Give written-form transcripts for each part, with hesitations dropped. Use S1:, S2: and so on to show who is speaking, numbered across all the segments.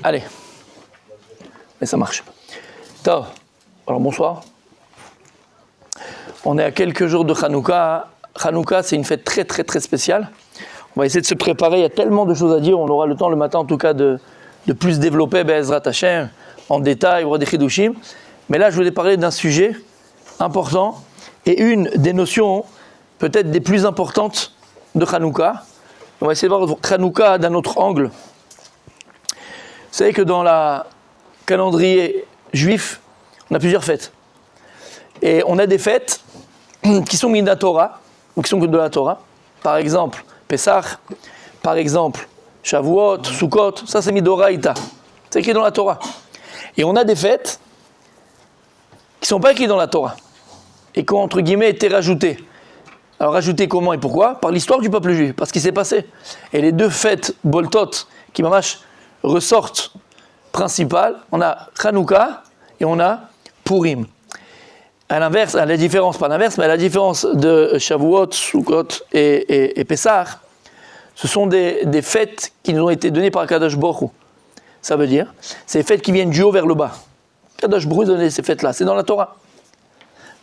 S1: Allez. Mais ça marche. Tov. Alors bonsoir. On est à quelques jours de Hanouka. Hanouka, c'est une fête très très très spéciale. On va essayer de se préparer. Il y a tellement de choses à dire. On aura le temps le matin en tout cas de plus développer Be'ezrat Hashem en détail, voir des chidushim. Mais là, je voulais parler d'un sujet important et une des notions peut-être des plus importantes de Hanouka. On va essayer de voir Hanouka d'un autre angle. Vous savez que dans le calendrier juif, on a plusieurs fêtes. Et on a des fêtes qui sont mises de la Torah, ou qui sont de la Torah. Par exemple, Pessah, par exemple, Shavuot, Sukkot, ça c'est mis d'Oraïta. C'est écrit dans la Torah. Et on a des fêtes qui ne sont pas écrites dans la Torah. Et qui ont, entre guillemets, été rajoutées. Alors rajoutées comment et pourquoi ? Par l'histoire du peuple juif, par ce qui s'est passé. Et les deux fêtes boltot qui mamash ressortent principales, on a Hanouka et on a Purim. À l'inverse, à la différence, pas l'inverse, mais à la différence de Shavuot, Sukkot et Pessah, ce sont des fêtes qui nous ont été données par Kadosh Baruch Hu. Ça veut dire, c'est des fêtes qui viennent du haut vers le bas. Kadosh Baruch Hu a donné ces fêtes-là, c'est dans la Torah.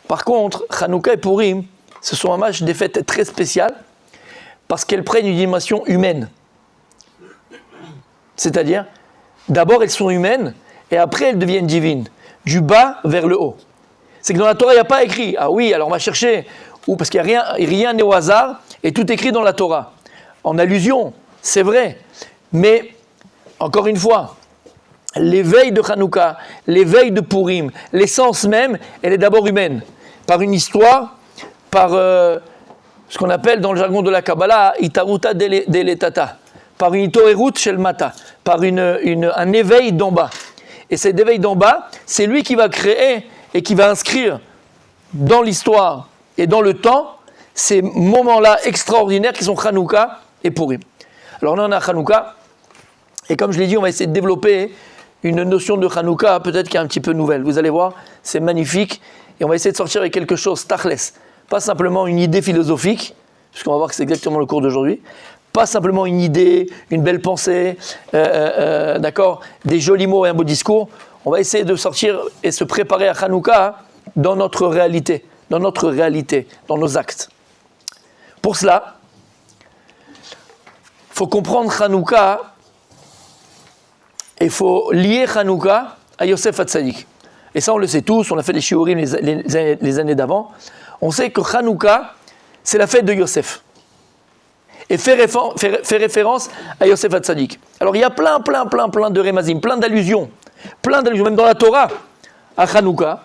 S1: Par contre, Hanouka et Purim, ce sont un match des fêtes très spéciales parce qu'elles prennent une dimension humaine. C'est-à-dire, d'abord elles sont humaines et après elles deviennent divines, du bas vers le haut. C'est que dans la Torah, il n'y a pas écrit, ah oui, alors on va chercher, ou parce qu'il n'y a rien n'est au hasard, et tout est écrit dans la Torah. En allusion, c'est vrai, mais encore une fois, l'éveil de Hanouka, l'éveil de Purim, l'essence même, elle est d'abord humaine, par une histoire, par ce qu'on appelle dans le jargon de la Kabbalah, Itaruta deletata, par une Itoerut shel mata, par un éveil d'en bas. Et cet éveil d'en bas, c'est lui qui va créer et qui va inscrire dans l'histoire et dans le temps ces moments-là extraordinaires qui sont Hanouka et Purim. Alors là, on a Hanouka, et comme je l'ai dit, on va essayer de développer une notion de Hanouka peut-être qui est un petit peu nouvelle. Vous allez voir, c'est magnifique, et on va essayer de sortir avec quelque chose tachles, pas simplement une idée philosophique, puisqu'on va voir que c'est exactement le cours d'aujourd'hui, pas simplement une idée, une belle pensée, d'accord, des jolis mots et un beau discours. On va essayer de sortir et se préparer à Hanouka dans notre réalité, dans nos actes. Pour cela, il faut comprendre Hanouka et il faut lier Hanouka à Yosef Hatzadik. Et ça, on le sait tous, on a fait les shiurim les années d'avant. On sait que Hanouka, c'est la fête de Yosef. Et fait référence à Yosef Hatzadik. Alors il y a plein de remazim, plein d'allusions, même dans la Torah, à Hanouka.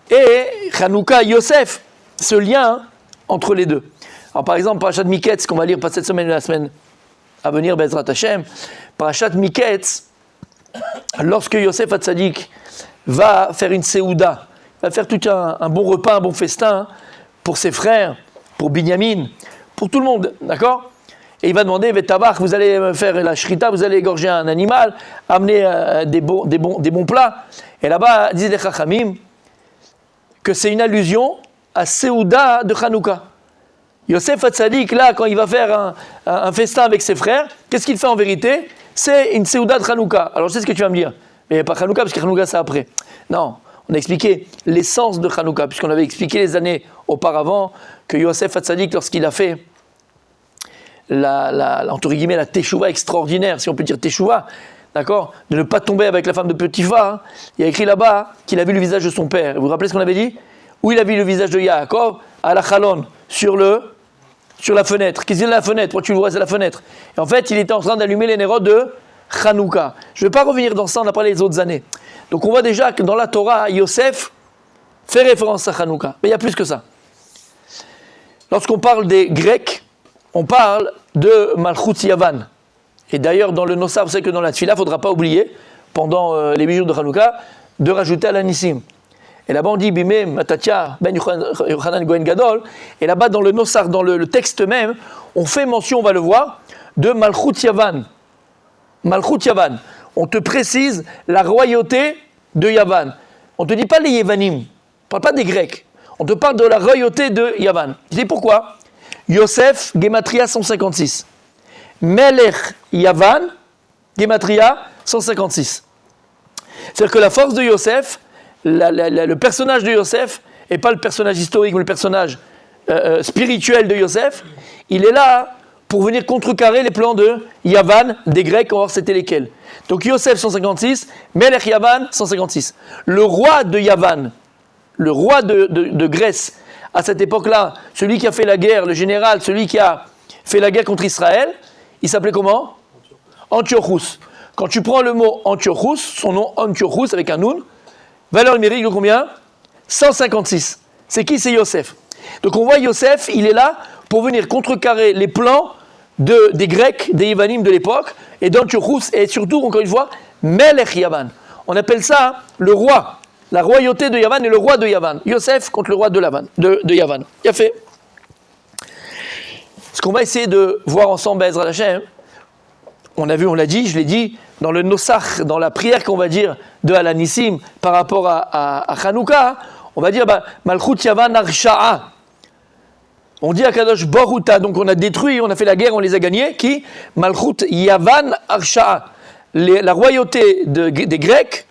S1: Et Hanouka et Yosef, ce lien entre les deux. Alors par exemple, Parashat Miketz, qu'on va lire pas cette semaine, mais la semaine à venir, Be'ezrat Hashem, Parashat Miketz, lorsque Yosef Hatzadik va faire une séouda, va faire tout un bon repas, un bon festin pour ses frères, pour Binyamin, pour tout le monde, d'accord ? Et il va demander, Vetabach, vous allez faire la shrita, vous allez égorger un animal, amener des bons plats. Et là-bas, disent les Chachamim que c'est une allusion à Séouda de Hanouka. Yosef Hatzadik, là, quand il va faire un festin avec ses frères, qu'est-ce qu'il fait en vérité ? C'est une Séouda de Hanouka. Alors je sais ce que tu vas me dire, mais pas Hanouka, parce que Hanouka c'est après. Non, on a expliqué l'essence de Hanouka, puisqu'on avait expliqué les années auparavant que Yosef Hatzadik, lorsqu'il a fait entre guillemets, la teshuva extraordinaire, si on peut dire teshuva, d'accord, de ne pas tomber avec la femme de Potiphar, il y a écrit là-bas qu'il a vu le visage de son père. Vous vous rappelez ce qu'on avait dit ? Où il a vu le visage de Yaakov ? À la Chalon, sur la fenêtre. Qu'est-ce qu'il y a de la fenêtre ? Pourquoi tu le vois, c'est la fenêtre. Et en fait, il était en train d'allumer les nérodes de Hanouka. Je ne vais pas revenir dans ça, on a parlé les autres années. Donc on voit déjà que dans la Torah, Yosef fait référence à Hanouka. Mais il y a plus que ça. Lorsqu'on parle des Grecs, on parle de Malchut Yavan. Et d'ailleurs, dans le Nosar, vous savez que dans la Tfila, il ne faudra pas oublier, pendant les 8 jours de Hanouka, de rajouter Alanissim. Et là-bas, on dit Bimé, Matatia, Ben Yochanan Gohen Gadol. Et là-bas, dans le Nosar, dans le texte même, on fait mention, on va le voir, de Malchut Yavan. Malchut Yavan. On te précise la royauté de Yavan. On ne te dit pas les Yévanim. On ne parle pas des Grecs. On te parle de la royauté de Yavan. Je dis pourquoi ? Yosef, Gematria 156. Melech Yavan, Gematria, 156. C'est-à-dire que la force de Yosef, le personnage de Yosef, et pas le personnage historique, mais le personnage spirituel de Yosef, il est là pour venir contrecarrer les plans de Yavan, des Grecs, on va voir c'était lesquels. Donc Yosef 156, Melech Yavan 156. Le roi de Yavan, le roi de Grèce, à cette époque-là, celui qui a fait la guerre, le général, celui qui a fait la guerre contre Israël, il s'appelait comment ? Antiochus. Quand tu prends le mot Antiochus, son nom Antiochus avec un noun, valeur numérique de combien ? 156. C'est qui ? C'est Yosef. Donc on voit Yosef, il est là pour venir contrecarrer les plans des Grecs, des Yavanim de l'époque, et d'Antiochus, et surtout, encore une fois, Melech Yavan. On appelle ça le roi, la royauté de Yavan et le roi de Yavan. Yosef contre le roi de Yavan. Il a fait. Ce qu'on va essayer de voir ensemble, Ezra Hashem, on a vu, on l'a dit, je l'ai dit, dans le Nosach, dans la prière qu'on va dire de Alanissim par rapport à Hanouka, on va dire Malchut Yavan Arsha'a. On dit à Kadosh Boruta, donc on a détruit, on a fait la guerre, on les a gagnés. Qui ? Malchut Yavan Arsha'a. La royauté des Grecs,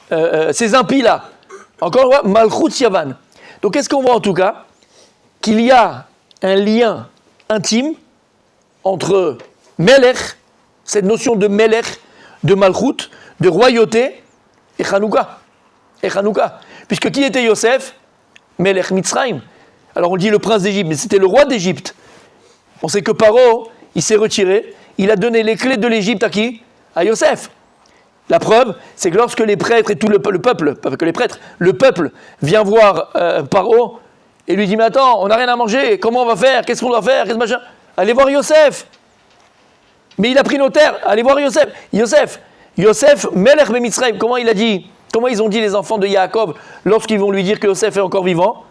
S1: ces impies-là. Encore une fois, Malchut Yavan. Donc qu'est-ce qu'on voit en tout cas ? Qu'il y a un lien intime entre Melech, cette notion de Melech, de Malchut, de royauté, et Hanouka. Puisque qui était Yosef ? Melech Mitzrayim. Alors on dit le prince d'Égypte, mais c'était le roi d'Égypte. On sait que Paro, il s'est retiré, il a donné les clés de l'Égypte à qui ? À Yosef. La preuve, c'est que lorsque les prêtres et tout le peuple, pas que les prêtres, le peuple vient voir Paro et lui dit « Mais attends, on n'a rien à manger, comment on va faire ? Qu'est-ce qu'on doit faire ? Qu'est-ce machin ? Allez voir Yosef !» Mais il a pris nos terres, allez voir Yosef. Yosef, Melech Mitzrayim, comment il a dit ? Comment ils ont dit les enfants de Yaakov lorsqu'ils vont lui dire que Yosef est encore vivant ?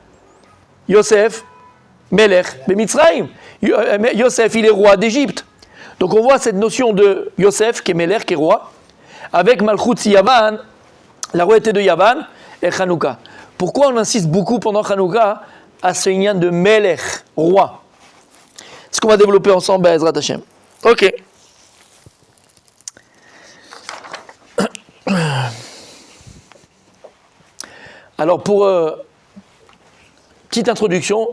S1: Yosef, Melech, Mitzrayim. Yosef, il est roi d'Égypte. Donc on voit cette notion de Yosef, qui est Melech, qui est roi, avec Malchut Yavan, la royauté de Yavan, et Hanouka. Pourquoi on insiste beaucoup pendant Hanouka à ce lien de Melech, roi ? Ce qu'on va développer ensemble, Ezrat Hashem. Ok. Alors pour petite introduction,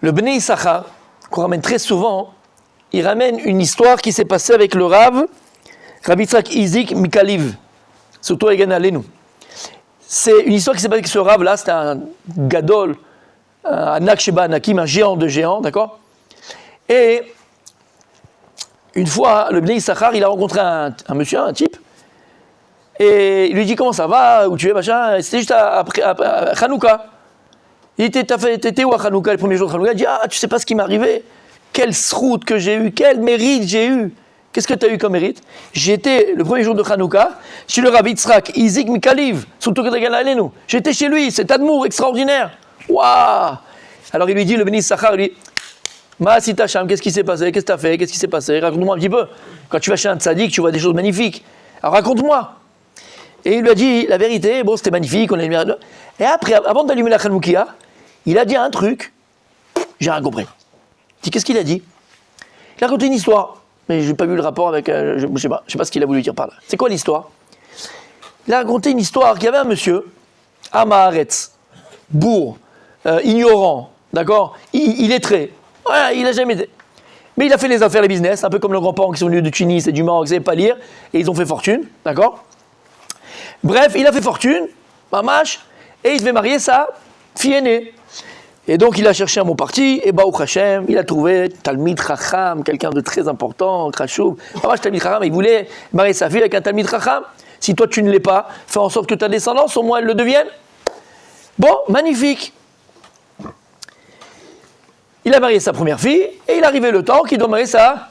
S1: le Bnei Issachar, qu'on ramène très souvent, il ramène une histoire qui s'est passée avec le Rav Yitzhak Izik Mikaliv, surtout Egan Alenu. C'est une histoire qui s'est passée avec ce Rav-là, c'était un gadol, un Anak Sheba Anakim, un géant de géants, d'accord ? Et une fois, le Bnei Issachar, il a rencontré un monsieur, un type, et il lui dit comment ça va, où tu es, machin. C'était juste après Hanouka. Il était, t'étais où à Hanouka, le premier jour de Hanouka ? Il dit tu sais pas ce qui m'est arrivé. Quelle sroute que j'ai eu, quel mérite j'ai eu. Qu'est-ce que tu as eu comme mérite ? J'étais le premier jour de Hanouka chez le Rav Yitzhak Izik Mikaliv, surtout que Alenu. J'étais chez lui, cet amour extraordinaire. Waouh ! Alors il lui dit, le Bnei Issachar, il lui dit Ma'asit Hasham, qu'est-ce qui s'est passé ? Qu'est-ce que tu as fait ? Qu'est-ce qui s'est passé ? Raconte-moi un petit peu. Quand tu vas chez un tzaddik, tu vois des choses magnifiques. Alors raconte-moi. Et il lui a dit la vérité, bon, c'était magnifique, on a allumé. Et après, avant d'allumer la Hanoukia, il a dit un truc, j'ai rien compris. Il dit, qu'est-ce qu'il a dit ? Il a raconté une histoire, mais je n'ai pas vu le rapport avec. Je ne sais pas ce qu'il a voulu dire par là. C'est quoi l'histoire ? Il a raconté une histoire qu'il y avait un monsieur, Amaharetz, bourg, ignorant, d'accord ? Il est très. Voilà, il n'a jamais été. Mais il a fait les affaires, les business, un peu comme nos grands-parents qui sont venus de Tunis et du Maroc, qui ne savaient pas lire, et ils ont fait fortune, d'accord ? Bref, il a fait fortune, mamash, et il devait marier sa fille aînée. Et donc il a cherché un bon parti, et Baruch Hashem, il a trouvé Talmid Chacham, quelqu'un de très important, Krashoub. Mamash Talmid Chacham, il voulait marier sa fille avec un Talmid Chacham. Si toi tu ne l'es pas, fais en sorte que ta descendance, au moins elle le devienne. Bon, magnifique. Il a marié sa première fille, et il arrivait le temps qu'il doit marier sa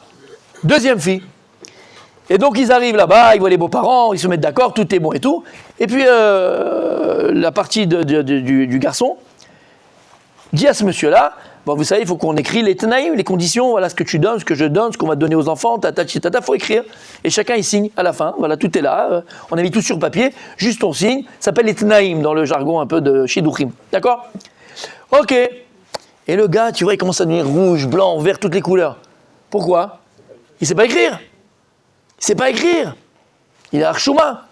S1: deuxième fille. Et donc ils arrivent là-bas, ils voient les beaux-parents, ils se mettent d'accord, tout est bon et tout. Et puis la partie du garçon dit à ce monsieur-là, bon, vous savez, il faut qu'on écrit les tenaïm, les conditions, voilà ce que tu donnes, ce que je donne, ce qu'on va donner aux enfants, il faut écrire. Et chacun il signe à la fin, voilà, tout est là, on a mis tout sur papier, juste on signe, ça s'appelle les tenaïm dans le jargon un peu de Shidduchim, d'accord ? Ok. Et le gars, tu vois, il commence à devenir rouge, blanc, vert, toutes les couleurs. Pourquoi ? Il ne sait pas écrire. ne sait pas écrire. Il est Archouma.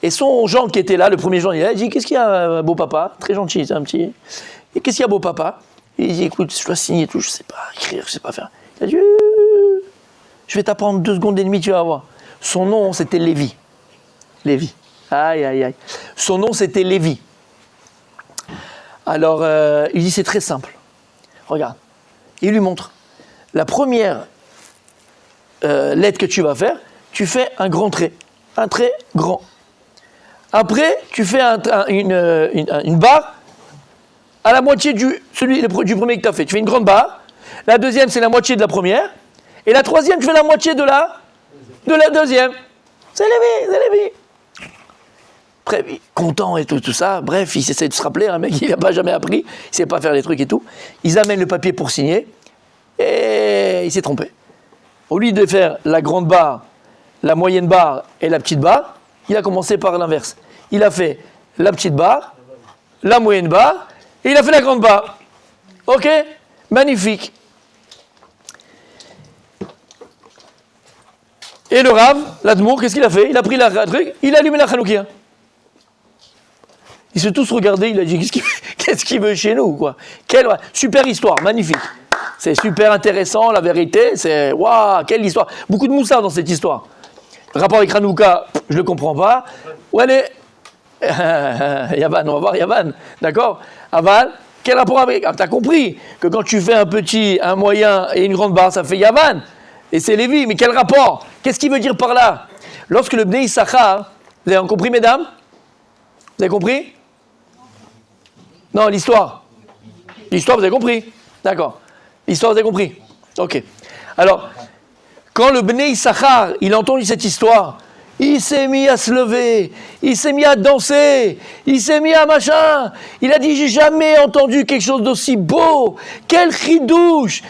S1: Et son Jean qui était là, le premier Jean, il a dit, qu'est-ce qu'il y a, beau papa? Très gentil, c'est un petit. Et qu'est-ce qu'il y a, beau papa? Il dit, écoute, je dois signer et tout, je ne sais pas écrire, je ne sais pas faire. Il a dit, je vais t'apprendre 2 secondes et demie, tu vas voir. Son nom, c'était Lévi. Lévi. Aïe, aïe, aïe. Son nom, c'était Lévi. Alors, il dit, c'est très simple. Regarde. Il lui montre. La première lettre que tu vas faire, tu fais un grand trait. Un trait grand. Après, tu fais une barre à la moitié du premier que tu as fait. Tu fais une grande barre. La deuxième, c'est la moitié de la première. Et la troisième, tu fais la moitié de la deuxième. C'est Lévi. Très content et tout ça. Bref, il essaie de se rappeler, un mec, il n'a pas jamais appris. Il ne sait pas faire les trucs et tout. Ils amènent le papier pour signer. Et il s'est trompé. Au lieu de faire la grande barre, la moyenne barre et la petite barre, il a commencé par l'inverse. Il a fait la petite barre, la moyenne barre, et il a fait la grande barre. Ok? Magnifique. Et le Rav, l'Admour, qu'est-ce qu'il a fait? Il a pris la truc, il a allumé la Chanoukia. Ils se tous regardés, il a dit, qu'est-ce qu'il veut chez nous, quoi? Quelle super histoire, magnifique. C'est super intéressant, la vérité, c'est, waouh, quelle histoire. Beaucoup de moussard dans cette histoire. Le rapport avec Hanouka, je ne le comprends pas. Où elle est? Yavan, on va voir Yavan, d'accord? Aval, quel rapport avec? Ah, tu as compris que quand tu fais un petit, un moyen et une grande barre, ça fait Yavan. Et c'est Lévi, mais quel rapport? Qu'est-ce qu'il veut dire par là? Lorsque le Bnei Issachar, vous avez compris, mesdames? Vous avez compris? Non, l'histoire. L'histoire, vous avez compris? D'accord. L'histoire, vous avez compris? Ok. Alors, quand le Bnei Issachar, il a entendu cette histoire, il s'est mis à se lever, il s'est mis à danser, il s'est mis à machin. Il a dit, j'ai jamais entendu quelque chose d'aussi beau. Quel chidouche,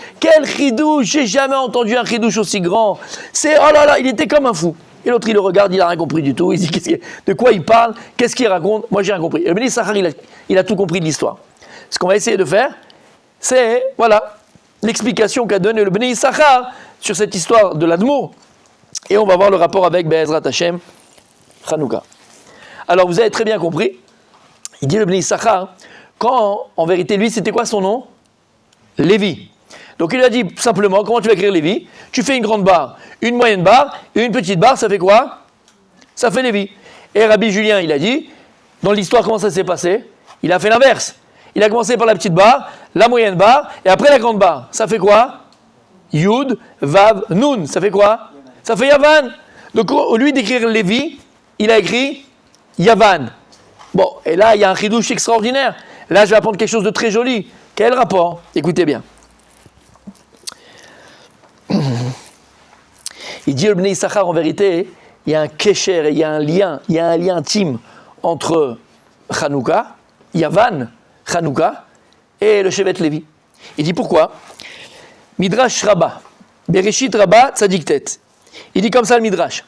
S1: j'ai jamais entendu un chidouche aussi grand. C'est, oh là là, il était comme un fou. Et l'autre, il le regarde, il n'a rien compris du tout. Il dit, de quoi il parle? Qu'est-ce qu'il raconte? Moi, j'ai rien compris. Et le Bnei Issachar, il a tout compris de l'histoire. Ce qu'on va essayer de faire, c'est, voilà, l'explication qu'a donné le Bnei Issachar sur cette histoire de l'Admour. Et on va voir le rapport avec Be'ezrat Hashem, Hanouka. Alors, vous avez très bien compris, il dit le Bnei Issachar, quand, en vérité, lui, c'était quoi son nom? Lévi. Donc, il a dit simplement, comment tu vas écrire Lévi? Tu fais une grande barre, une moyenne barre, et une petite barre, ça fait quoi? Ça fait Lévi. Et Rabbi Julien, il a dit, dans l'histoire, comment ça s'est passé? Il a fait l'inverse. Il a commencé par la petite barre, la moyenne barre, et après la grande barre. Ça fait quoi? Yud, Vav, Nun. Ça fait quoi? Ça fait Yavan. Donc, au lieu d'écrire Lévi, il a écrit Yavan. Bon, et là, il y a un chidouche extraordinaire. Là, je vais apprendre quelque chose de très joli. Quel rapport? Écoutez bien. Il dit le Bnei Issachar, en vérité, il y a un kesher, il y a un lien intime entre Hanouka, Yavan, Hanouka, et le Shevet Lévi. Il dit pourquoi? Midrash Rabbah, Bereshit Rabbah Tzadik Tet. Il dit comme ça le Midrash.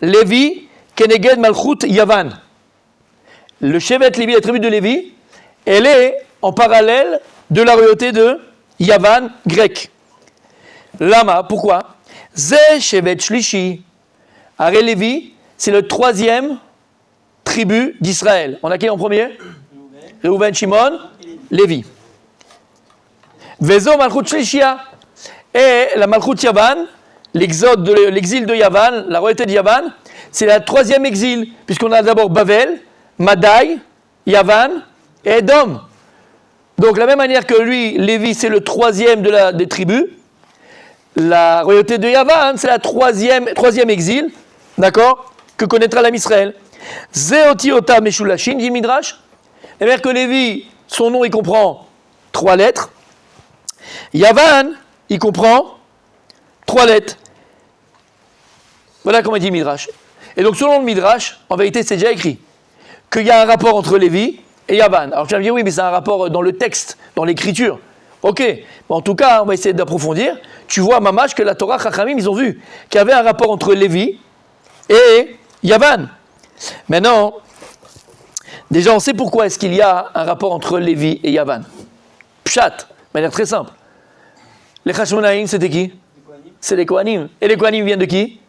S1: Lévi, Keneged Malchut Yavan. Le Shevet Lévi, la tribu de Lévi, elle est en parallèle de la royauté de Yavan grec. Lama, pourquoi? Ze Shevet Shlishi. Aré Lévi, c'est le 3e tribu d'Israël. On a qui en premier? Reuven, Shimon, Lévi. Vezo Malchut Shlishia. Et la Malchut Yavan, l'exil de Yavan, la royauté de Yavan, c'est la 3e exil, puisqu'on a d'abord Bavel, Madai, Yavan et Edom. Donc, de la même manière que lui, Lévi, c'est le 3e des tribus, la royauté de Yavan, c'est la 3e exil, d'accord, que connaîtra l'âme Israël. Zeotiota Meshulashin, dit Midrash. Et bien que Lévi, son nom, il comprend 3 lettres. Yavan, il comprend 3 lettres. Voilà comment il dit Midrash. Et donc, selon le Midrash, en vérité, c'est déjà écrit qu'il y a un rapport entre Lévi et Yavan. Alors, tu vas me dire, oui, mais c'est un rapport dans le texte, dans l'écriture. Ok, mais en tout cas, on va essayer d'approfondir. Tu vois, Mamash, que la Torah, Chachamim, ils ont vu qu'il y avait un rapport entre Lévi et Yavan. Maintenant, déjà, on sait pourquoi est-ce qu'il y a un rapport entre Lévi et Yavan. Pshat, de manière très simple. Les Hashmonaïm, c'était qui? C'est les Kohanim. Et les Kohanim viennent de qui?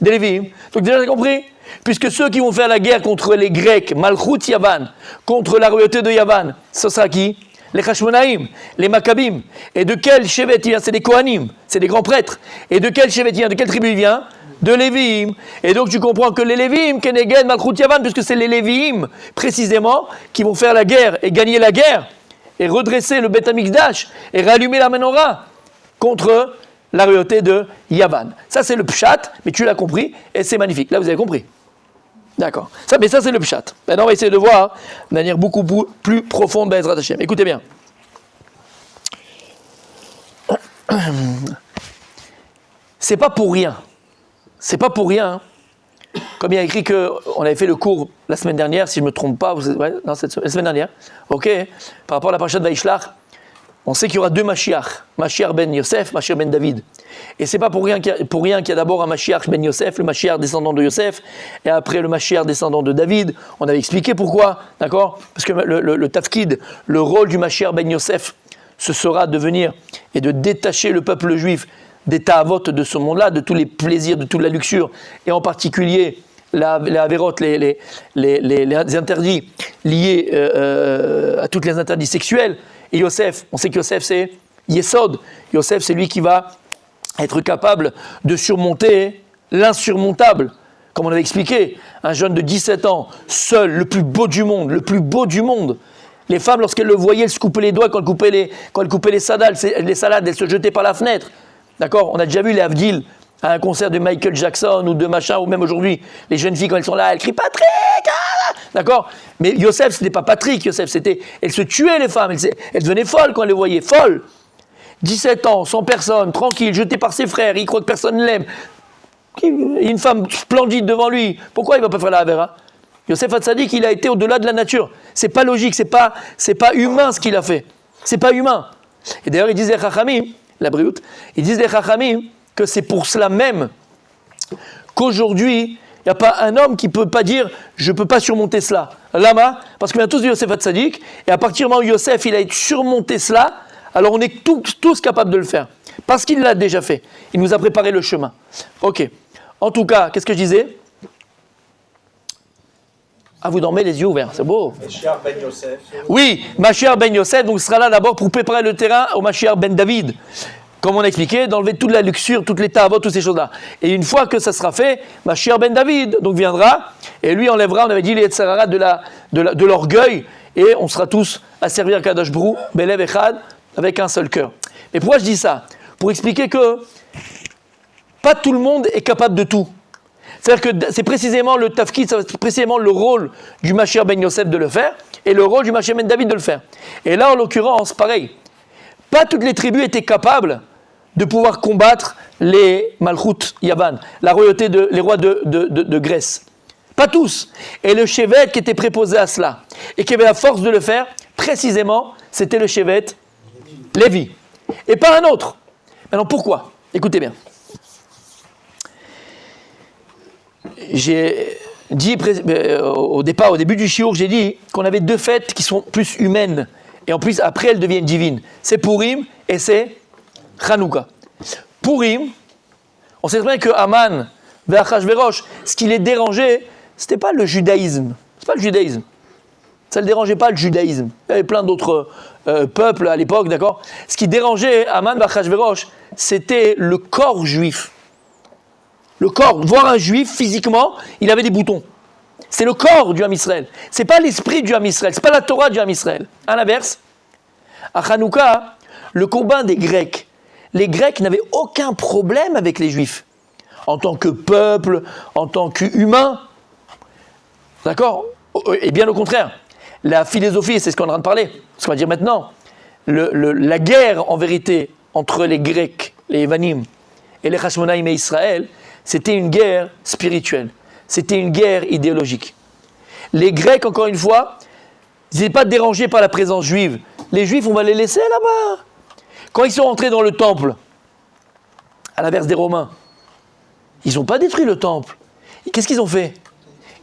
S1: des Lévi'im. Donc déjà, vous avez compris? Puisque ceux qui vont faire la guerre contre les Grecs, Malchut Yavan, contre la royauté de Yavan, ce sera qui? Les Hashmonaïm, les Maccabim. Et de quel chevet il vient? C'est des Kohanim, c'est des grands prêtres. Et de quel chevet il vient? De quelle tribu il vient? De Lévi'im. Et donc tu comprends que les Lévi'im, Keneged, Malchut Yavan, puisque c'est les Lévi'im, précisément, qui vont faire la guerre et gagner la guerre, et redresser le Beth Amikdash, et rallumer la Menorah contre la royauté de Yavan. Ça c'est le pshat, mais tu l'as compris, et c'est magnifique. Là vous avez compris. D'accord. Mais ça c'est le pshat. Maintenant on va essayer de voir de manière beaucoup plus profonde Be'ezrat Hashem. Écoutez bien. C'est pas pour rien. C'est pas pour rien. Comme il y a écrit qu'on avait fait le cours la semaine dernière, si je ne me trompe pas, la semaine dernière, ok, par rapport à la parasha de Vaishlach, on sait qu'il y aura deux Mashiach, Mashiach ben Yosef, Mashiach ben David. Et c'est pas pour rien qu'il y a d'abord un Mashiach ben Yosef, le Mashiach descendant de Yosef, et après le Mashiach descendant de David. On avait expliqué pourquoi, d'accord? Parce que le tafkid, le rôle du Mashiach ben Yosef, ce sera de venir et de détacher le peuple juif des ta'avot de ce monde-là, de tous les plaisirs, de toute la luxure, et en particulier les avérotes, les interdits liés à tous les interdits sexuels. Et Yosef, on sait que Yosef c'est Yesod. Yosef c'est lui qui va être capable de surmonter l'insurmontable. Comme on avait expliqué, un jeune de 17 ans, seul, le plus beau du monde. Les femmes, lorsqu'elles le voyaient, elles se coupaient les doigts quand elles coupaient les salades, elles se jetaient par la fenêtre. D'accord? On a déjà vu les Avdil à un concert de Michael Jackson ou de machin, ou même aujourd'hui, les jeunes filles, quand elles sont là, elles crient Patrick! Ah! D'accord? Mais Yosef, c'était pas Patrick, Yosef, elles se tuaient les femmes, elles devenaient folles quand elles les voyaient, folles. 17 ans, sans personne, tranquille, jeté par ses frères, il croit que personne ne l'aime. Une femme splendide devant lui, pourquoi il ne va pas faire la Havera? Yosef Hatzadik, il a été au-delà de la nature. C'est pas logique, c'est pas humain ce qu'il a fait. C'est pas humain. Et d'ailleurs, ils disent les Chachamim, la Briout, ils disent les Chachamim que c'est pour cela même qu'aujourd'hui, il n'y a pas un homme qui ne peut pas dire « je ne peux pas surmonter cela ». Lama, parce qu'on vient tous de Yosef Hatzadik, et à partir du moment où Yosef il a surmonté cela, alors on est tous capables de le faire. Parce qu'il l'a déjà fait. Il nous a préparé le chemin. Ok. En tout cas, qu'est-ce que je disais? Ah, vous dormez les yeux ouverts, c'est beau.
S2: Mashiach ben Yosef.
S1: Oui, Mashiach ben Yosef, donc sera là d'abord pour préparer le terrain au Mashiach ben David. Comme on a expliqué, d'enlever toute la luxure, toutes les ta'avot, toutes ces choses-là. Et une fois que ça sera fait, Mashiach ben David donc viendra, et lui enlèvera, on avait dit, les Yetzirara de l'orgueil, et on sera tous à servir Kadosh Brou, Belev Echad, avec un seul cœur. Mais pourquoi je dis ça? Pour expliquer que pas tout le monde est capable de tout. C'est-à-dire que c'est précisément le tafkid, c'est précisément le rôle du Mashiach ben Yosef de le faire, et le rôle du Mashiach ben David de le faire. Et là, en l'occurrence, pareil, pas toutes les tribus étaient capables de pouvoir combattre les Malchut Yavan, la royauté les rois de Grèce. Pas tous. Et le Shevet qui était préposé à cela, et qui avait la force de le faire, précisément, c'était le Shevet Lévi. Et pas un autre. Maintenant, pourquoi? Écoutez bien. J'ai dit au début du shiur, j'ai dit qu'on avait deux fêtes qui sont plus humaines. Et en plus, après, elles deviennent divines. C'est Purim et c'est Hanouka. Purim, on sait très bien que Haman, Achashverosh, ce qui les dérangeait, c'était pas le judaïsme. C'est pas le judaïsme. Ça ne dérangeait pas le judaïsme. Il y avait plein d'autres peuples à l'époque, d'accord? Ce qui dérangeait Haman, Achashverosh, c'était le corps juif. Le corps, voir un juif physiquement, il avait des boutons. C'est le corps du Ham Israël. C'est pas l'esprit du Ham Israël. C'est pas la Torah du Ham Israël. À l'inverse, à Hanouka, le combat des Grecs. Les Grecs n'avaient aucun problème avec les Juifs. En tant que peuple, en tant qu'humain. D'accord? Et bien au contraire. La philosophie, c'est ce qu'on est en train de parler. Ce qu'on va dire maintenant. La guerre, en vérité, entre les Grecs, les Evanim, et les Hashmonaïm et Israël, c'était une guerre spirituelle. C'était une guerre idéologique. Les Grecs, encore une fois, ils n'étaient pas dérangés par la présence juive. Les Juifs, on va les laisser là-bas. Quand ils sont rentrés dans le temple, à l'inverse des Romains, ils n'ont pas détruit le temple. Qu'est-ce qu'ils ont fait?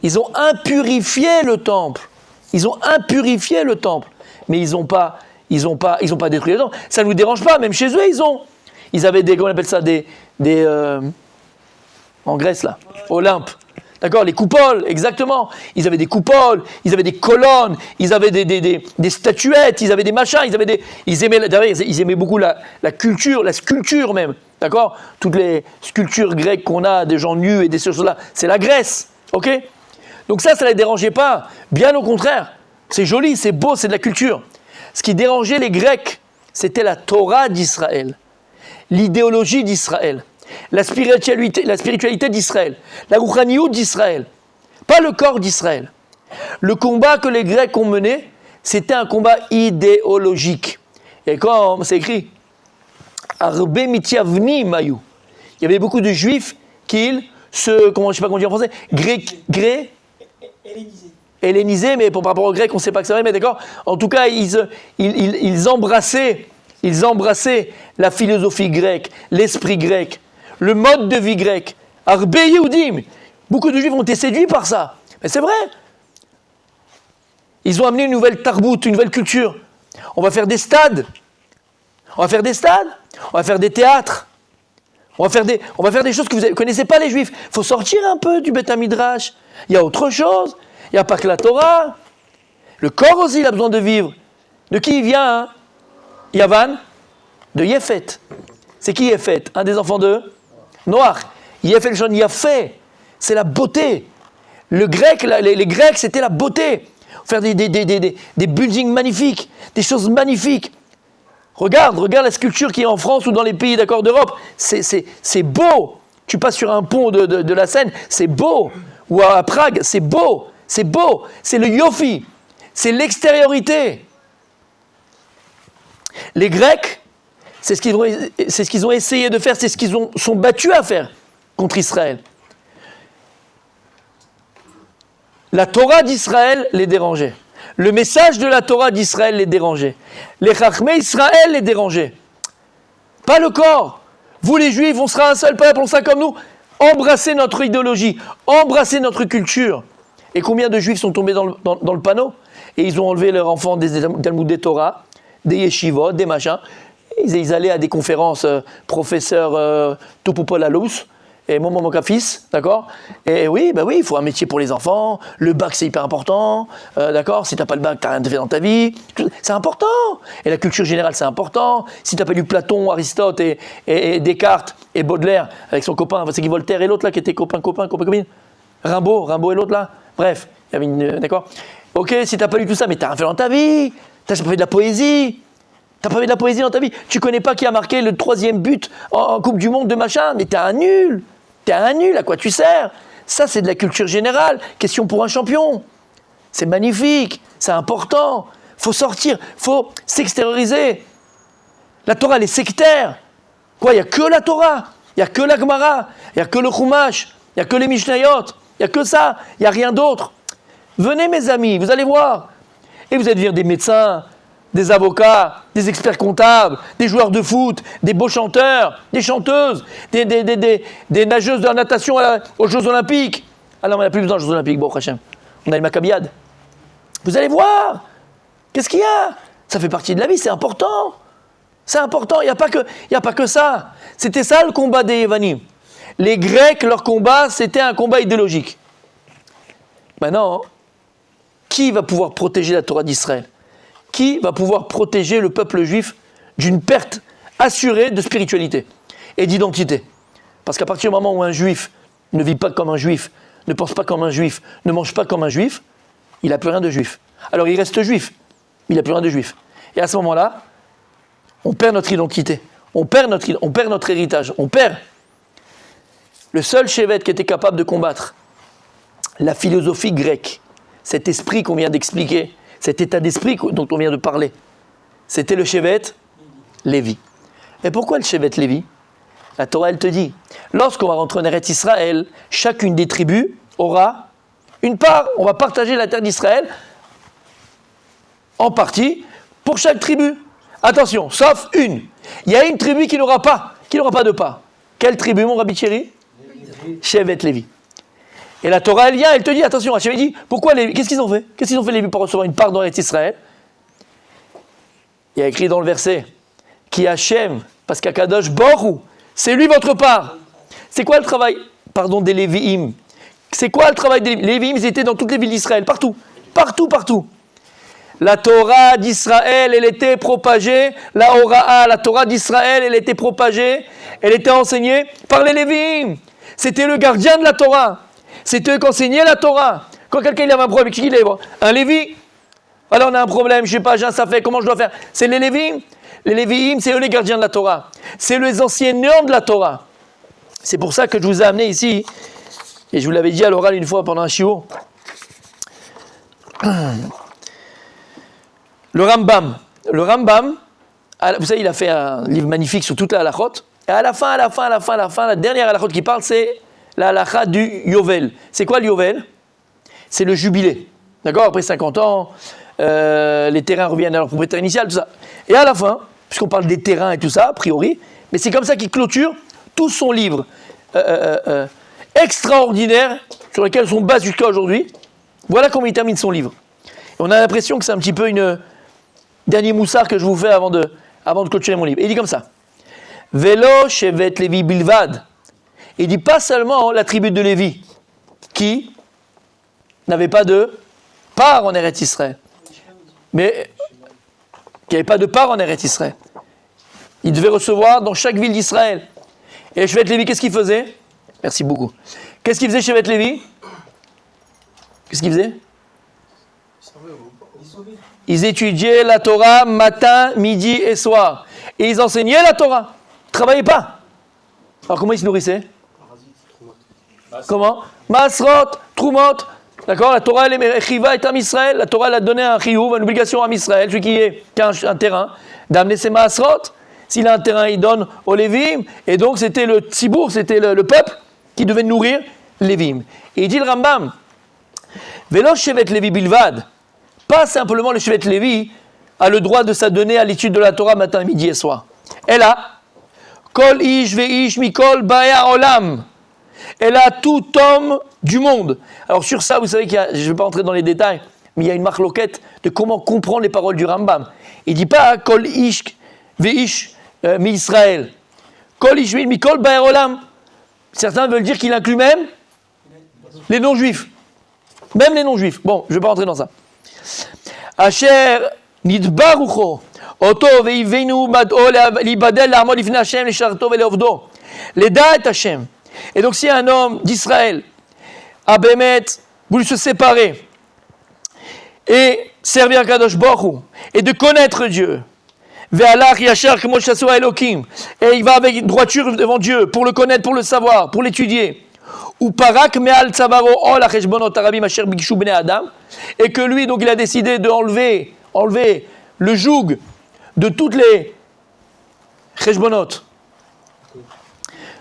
S1: Ils ont impurifié le temple. Mais ils n'ont pas détruit le temple. Ça ne nous dérange pas, même chez eux, ils avaient comment on appelle ça, En Grèce, là. Olympe. D'accord, les coupoles, exactement. Ils avaient des coupoles, ils avaient des colonnes, ils avaient des statuettes, ils avaient des machins, ils aimaient beaucoup la culture, la sculpture même. D'accord. Toutes les sculptures grecques qu'on a, des gens nus et des choses-là, c'est la Grèce. Ok. Donc ça ne les dérangeait pas. Bien au contraire. C'est joli, c'est beau, c'est de la culture. Ce qui dérangeait les Grecs, c'était la Torah d'Israël, l'idéologie d'Israël. La spiritualité d'Israël, la rouhaniout d'Israël, pas le corps d'Israël. Le combat que les Grecs ont mené, c'était un combat idéologique. Et comme c'est écrit, Arbe mitiavni mayu, il y avait beaucoup de juifs qui je ne sais pas comment dire en français, hellénisés, mais par rapport aux Grecs, on ne sait pas que c'est vrai, mais d'accord. En tout cas, ils embrassaient la philosophie grecque, l'esprit grec, le mode de vie grec. Arbe Yehudim. Beaucoup de juifs ont été séduits par ça. Mais c'est vrai. Ils ont amené une nouvelle tarbout, une nouvelle culture. On va faire des stades. On va faire des théâtres. On va faire des choses que vous ne connaissez pas les juifs. Il faut sortir un peu du Beth Midrash. Il y a autre chose. Il n'y a pas que la Torah. Le corps aussi, il a besoin de vivre. De qui il vient, hein? Yavan? De Yefet. C'est qui Yefet? Un des enfants de Noach. Yefet, le jeune Yafé. C'est la beauté. Le grec, les Grecs, c'était la beauté. Faire des buildings magnifiques, des choses magnifiques. Regarde la sculpture qui est en France ou dans les pays d'accord d'Europe. C'est beau. Tu passes sur un pont de la Seine, c'est beau. Ou à Prague, c'est beau. C'est beau. C'est le yofi. C'est l'extériorité. Les Grecs, c'est ce qu'ils ont essayé de faire, c'est ce qu'ils sont battus à faire contre Israël. La Torah d'Israël les dérangeait. Le message de la Torah d'Israël les dérangeait. Les Chachmei Israël les dérangeaient. Pas le corps. Vous les Juifs, on sera un seul peuple, on sera comme nous. Embrassez notre idéologie, embrassez notre culture. Et combien de Juifs sont tombés dans le panneau? Et ils ont enlevé leurs enfants des Talmud des Torah, des yeshivot, des machins. Ils allaient à des conférences, professeur Topopol Alous et Momo Mokafis, d'accord? Et oui, il faut un métier pour les enfants. Le bac, c'est hyper important, d'accord? Si t'as pas le bac, t'as rien fait dans ta vie. C'est important. Et la culture générale, c'est important. Si t'as pas lu Platon, Aristote et Descartes et Baudelaire avec son copain, c'est qui Voltaire et l'autre là qui était copine. Rimbaud et l'autre là. Bref, il y avait d'accord? Ok, si t'as pas lu tout ça, mais t'as rien fait dans ta vie. T'as pas fait de la poésie. T'as pas fait de la poésie dans ta vie. Tu connais pas qui a marqué le 3e but en Coupe du Monde de machin. Mais t'es un nul. À quoi tu sers? Ça, c'est de la culture générale. Question pour un champion. C'est magnifique. C'est important. Faut sortir. Faut s'extérioriser. La Torah, elle est sectaire. Quoi? Il n'y a que la Torah. Il n'y a que la Gemara. Il n'y a que le Chumash. Il n'y a que les Mishnayot. Il n'y a que ça. Il n'y a rien d'autre. Venez, mes amis. Vous allez voir. Et vous allez devenir des médecins, des avocats, des experts comptables, des joueurs de foot, des beaux chanteurs, des chanteuses, des nageuses de la natation aux Jeux Olympiques. Ah non, on n'a plus besoin des Jeux Olympiques, bon, Hachem. On a les Maccabiades. Vous allez voir. Qu'est-ce qu'il y a? Ça fait partie de la vie, c'est important. C'est important, il n'y a pas que ça. C'était ça le combat des Yévanim. Les Grecs, leur combat, c'était un combat idéologique. Maintenant, qui va pouvoir protéger la Torah d'Israël? Qui va pouvoir protéger le peuple juif d'une perte assurée de spiritualité et d'identité? Parce qu'à partir du moment où un juif ne vit pas comme un juif, ne pense pas comme un juif, ne mange pas comme un juif, il n'a plus rien de juif. Alors il reste juif, mais il n'a plus rien de juif. Et à ce moment-là, on perd notre identité, on perd notre héritage, on perd. Le seul Shevet qui était capable de combattre la philosophie grecque, cet esprit qu'on vient d'expliquer, cet état d'esprit dont on vient de parler, c'était le Shevet Lévi. Et pourquoi le Shevet Lévi? La Torah, elle te dit, lorsqu'on va rentrer en Eretz Israël, chacune des tribus aura une part. On va partager la terre d'Israël en partie pour chaque tribu. Attention, sauf une. Il y a une tribu qui n'aura pas de part. Quelle tribu, mon Rabbi Thierry? Shevet Lévi. Et la Torah, elle vient, elle te dit, attention, Hachem dit, pourquoi Lévi? Qu'est-ce qu'ils ont fait? Qu'est-ce qu'ils ont fait Lévi pour recevoir une part dans Israël? Il y a écrit dans le verset, qui Hachem, parce qu'Akadosh Borou, c'est lui votre part. C'est quoi le travail? des Lévi'im. C'est quoi le travail des Lévi'im? Les Lévi'im, ils étaient dans toutes les villes d'Israël, partout. La Torah d'Israël, elle était propagée, la Hora'a, la Torah d'Israël, elle était propagée, elle était enseignée par les Lévi'im. C'était le gardien de la Torah. C'était eux qui enseignaient la Torah. Quand quelqu'un il avait un problème, qui il est? Un Lévi. Alors on a un problème, je sais pas, j'ai un safek, comment je dois faire? C'est les Lévi'im. Les Lévi'im, c'est eux les gardiens de la Torah. C'est les enseignants de la Torah. C'est pour ça que je vous ai amené ici, et je vous l'avais dit à l'oral une fois pendant un shiur, le Rambam. Le Rambam, vous savez, il a fait un livre magnifique sur toute la halachot. Et à la fin, la dernière halachot qui parle, c'est la halacha du Yovel. C'est quoi le Yovel? C'est le jubilé. D'accord? Après 50 ans, les terrains reviennent à leur propriétaire initial, tout ça. Et à la fin, puisqu'on parle des terrains et tout ça, a priori, mais c'est comme ça qu'il clôture tout son livre extraordinaire, sur lequel on base jusqu'à aujourd'hui. Voilà comment il termine son livre. Et on a l'impression que c'est un petit peu une dernier moussard que je vous fais avant de clôturer mon livre. Et il dit comme ça. Velo shevet Lévi bilvad. Il dit pas seulement la tribu de Lévi, qui n'avait pas de part en Eretz Israël, mais qui n'avait pas de part en Eretz Israël. Il devait recevoir dans chaque ville d'Israël. Et Shevet Lévi, qu'est-ce qu'il faisait? Merci beaucoup. Qu'est-ce qu'il faisait Shevet Lévi? Qu'est-ce qu'il faisait? Ils étudiaient la Torah matin, midi et soir. Et ils enseignaient la Torah. Ils ne travaillaient pas. Alors comment ils se nourrissaient? Comment? Masrot, Trumot. D'accord? La Torah, elle est Chiva et Am Israël. La Torah, elle a donné un chiyuv, une obligation à Am Israël, celui qui a un terrain, d'amener ses Masrot. S'il a un terrain, il donne aux Lévim. Et donc, c'était le Tzibour, c'était le peuple qui devait nourrir Lévim. Et il dit le Rambam, Velo Shevet Lévi Bilvad, pas simplement le Shevet Lévi a le droit de s'adonner à l'étude de la Torah matin, midi et soir. Elle a Kol Ish Veish Mikol Baya Olam. Elle a tout homme du monde. Alors sur ça, vous savez qu'il y a, je ne vais pas entrer dans les détails, mais il y a une marloquette de comment comprendre les paroles du Rambam. Il ne dit pas Kol Ish Veish mi Israël. Kol Ish Mikol Baya Olam. Certains veulent dire qu'il inclut même les non-juifs. Même les non-juifs. Bon, je ne vais pas rentrer dans ça. Asher nidbarucho oto veivenu mad'o libadel la'amod lifnei Hashem lisharto ve'leovdo leda et Hashem. Et donc si un homme d'Israël a bémet voulu se séparer et servir Kadosh Baruch Hu et de connaître Dieu, ve'alach yashar kemo shasua Elokim, et il va avec droiture devant Dieu pour le connaître, pour le savoir, pour l'étudier. Ou parak me'al tzavaro ol hacheshbonot harabim asher bikshu bnei adam, et que lui donc il a décidé de enlever le joug de toutes les cheshbonot,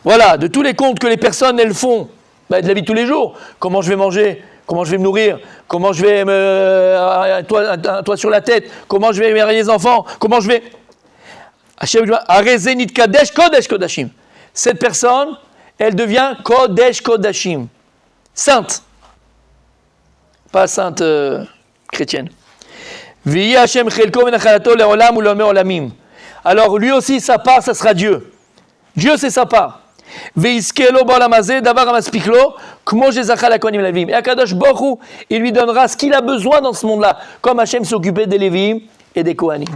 S1: voilà, de tous les comptes que les personnes elles font de la vie de tous les jours. Comment je vais manger, comment je vais me nourrir, comment je vais un toit sur la tête, comment je vais marier les enfants, comment je vais Arezenit kadesh kodesh kodashim. Cette personne elle devient Kodesh Kodashim, sainte, pas sainte chrétienne. Alors lui aussi sa part, ça sera Dieu. Dieu c'est sa part. Et Akadosh Baruch Hu, il lui donnera ce qu'il a besoin dans ce monde-là, comme Hachem s'occupait des Lévi'im et des Kohanim.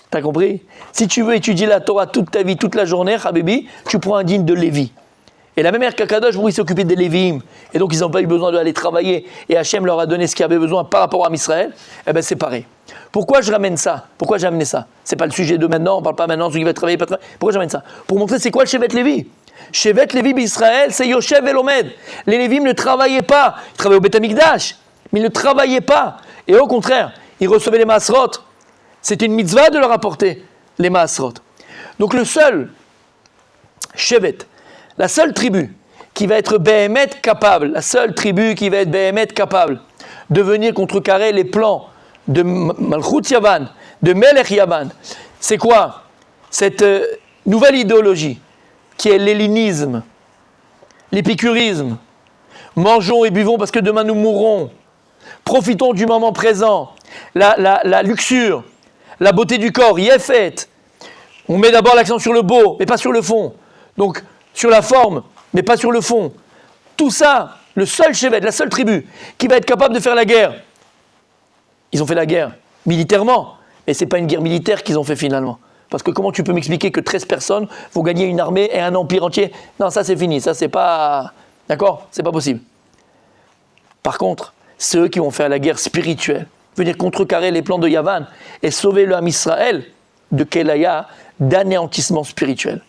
S1: T'as compris? Si tu veux étudier la Torah toute ta vie, toute la journée, Habibi, tu prends un digne de Lévi. Et la même manière qu'Akadosh, il s'occupait des Lévi'im, et donc ils n'ont pas eu besoin d'aller travailler, et Hachem leur a donné ce qu'ils avaient besoin par rapport à Israël, eh bien c'est pareil. Pourquoi je ramène ça? Pourquoi j'ai amené ça? C'est pas le sujet de maintenant, on parle pas maintenant, celui qui va travailler, pas travailler. Pourquoi j'amène ça? Pour montrer c'est quoi le Shevet Lévi. Shevet Lévi d'Israël, c'est Yoshev et Lomed. Les Lévi'im ne travaillaient pas, ils travaillaient au Beth Amikdash, mais ils ne travaillaient pas. Et au contraire, ils recevaient les Maasrot. C'est une mitzvah de leur apporter les Maasrot. Donc le seul Shevet, la seule tribu qui va être Behemet capable, la seule tribu qui va être Behemet capable de venir contrecarrer les plans de Malchut Yavan, de Melech Yavan, c'est quoi? Cette nouvelle idéologie qui est l'hellénisme, l'épicurisme. Mangeons et buvons parce que demain nous mourrons. Profitons du moment présent. La luxure, la beauté du corps, y est faite. On met d'abord l'accent sur le beau, mais pas sur le fond. Donc, sur la forme, mais pas sur le fond. Tout ça, le seul Shevet, la seule tribu qui va être capable de faire la guerre, ils ont fait la guerre militairement, mais ce n'est pas une guerre militaire qu'ils ont fait finalement. Parce que comment tu peux m'expliquer que 13 personnes vont gagner une armée et un empire entier? Non, ça c'est fini, ça c'est pas... D'accord? C'est pas possible. Par contre, c'est eux qui vont faire la guerre spirituelle, venir contrecarrer les plans de Yavan et sauver le Ham Israël de Kelaya, d'anéantissement spirituel.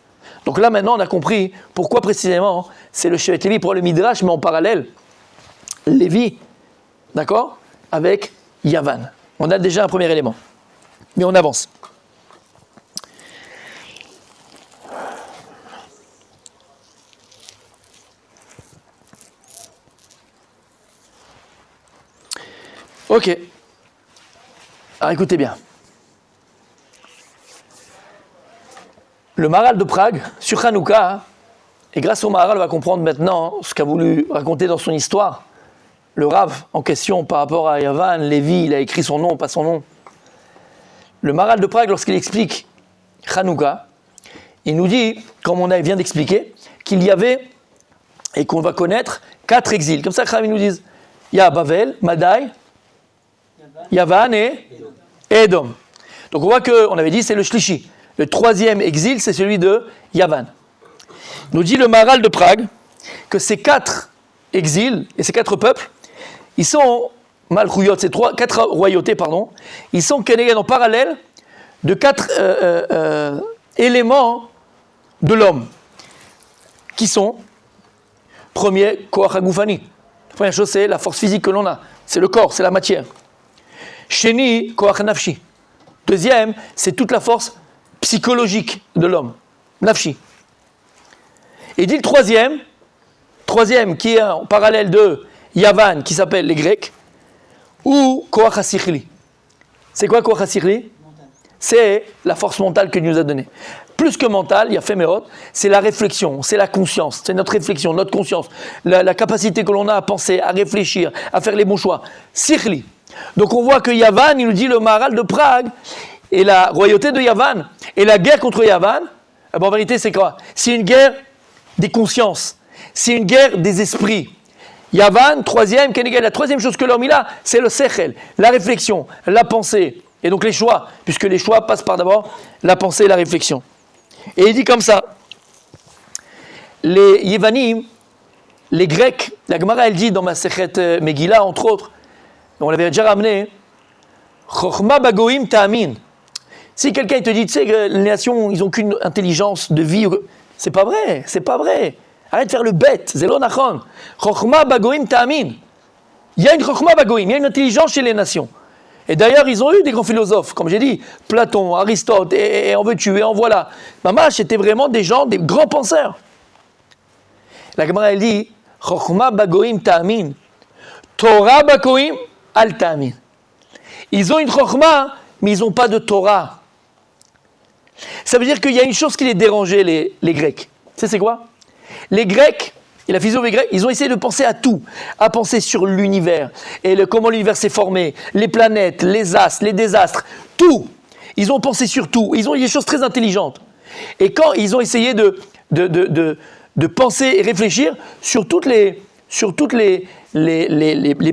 S1: Donc là maintenant on a compris pourquoi précisément c'est le Shevet Lévi pour le Midrash, mais en parallèle, Lévi, d'accord, avec Yavan. On a déjà un premier élément, mais on avance. Ok. Alors écoutez bien. Le Maharal de Prague, sur Hanouka, et grâce au Maharal, on va comprendre maintenant ce qu'a voulu raconter dans son histoire le Rav en question par rapport à Yavan, Lévi, il a écrit son nom, pas son nom. Le Maharal de Prague, lorsqu'il explique Hanouka, il nous dit, comme on vient d'expliquer, qu'il y avait, et qu'on va connaître, 4 exils. Comme ça, les nous disent, il y a Bavel, Madai, Yavan et Edom. Donc on voit qu'on avait dit c'est le Shlishi. Le 3e exil, c'est celui de Yavan. Nous dit le Maharal de Prague que ces 4 exils et ces 4 peuples, ils sont Malchouyot, ces 4 royautés, ils sont en parallèle de 4 éléments de l'homme, qui sont, premier, Koach HaGufani. La première chose, c'est la force physique que l'on a, c'est le corps, c'est la matière. Sheni, Koach Nafshi. Deuxième, c'est toute la force psychologique de l'homme, Nafshi. Et dit le troisième qui est en parallèle de Yavan, qui s'appelle les Grecs, ou Koach HaSichli. C'est quoi Koach HaSichli? C'est la force mentale que Dieu nous a donnée. Plus que mentale, il y a Féméot, c'est la réflexion, c'est la conscience, c'est notre réflexion, notre conscience, la capacité que l'on a à penser, à réfléchir, à faire les bons choix. Sichli. Donc on voit que Yavan, il nous dit le Maharal de Prague, et la royauté de Yavan, et la guerre contre Yavan, en vérité c'est quoi? C'est une guerre des consciences, c'est une guerre des esprits. Yavan, troisième, la troisième chose que l'homme il a, c'est le sechel, la réflexion, la pensée, et donc les choix, puisque les choix passent par d'abord la pensée et la réflexion. Et il dit comme ça, les Yevanim, les Grecs, la Gemara elle dit dans ma Sechet Megillah entre autres, on l'avait déjà ramené, Chochma bagoim ta'amin. Si quelqu'un te dit, tu sais que les nations, ils n'ont qu'une intelligence de vie, c'est pas vrai, c'est pas vrai. Arrête de faire le bête, zelo nachon. Chochma bagoim ta'amin. Il y a une Chochma bagoim, il y a une intelligence chez les nations. Et d'ailleurs, ils ont eu des grands philosophes, comme j'ai dit, Platon, Aristote, et en veux-tu, et en voilà. Mamash, c'était vraiment des gens, des grands penseurs. La Gemara, elle dit, Chochma bagoim ta'amin. Torah bagoim al ta'amin. Ils ont une Chochma, mais ils n'ont pas de Torah. Ça veut dire qu'il y a une chose qui les dérangeait, les Grecs. Tu sais, c'est quoi? Les Grecs, et la philosophie grecque, ils ont essayé de penser à tout, à penser sur l'univers, et comment l'univers s'est formé, les planètes, les astres, les désastres, tout. Ils ont pensé sur tout, ils ont eu des choses très intelligentes. Et quand ils ont essayé de penser et réfléchir sur toutes les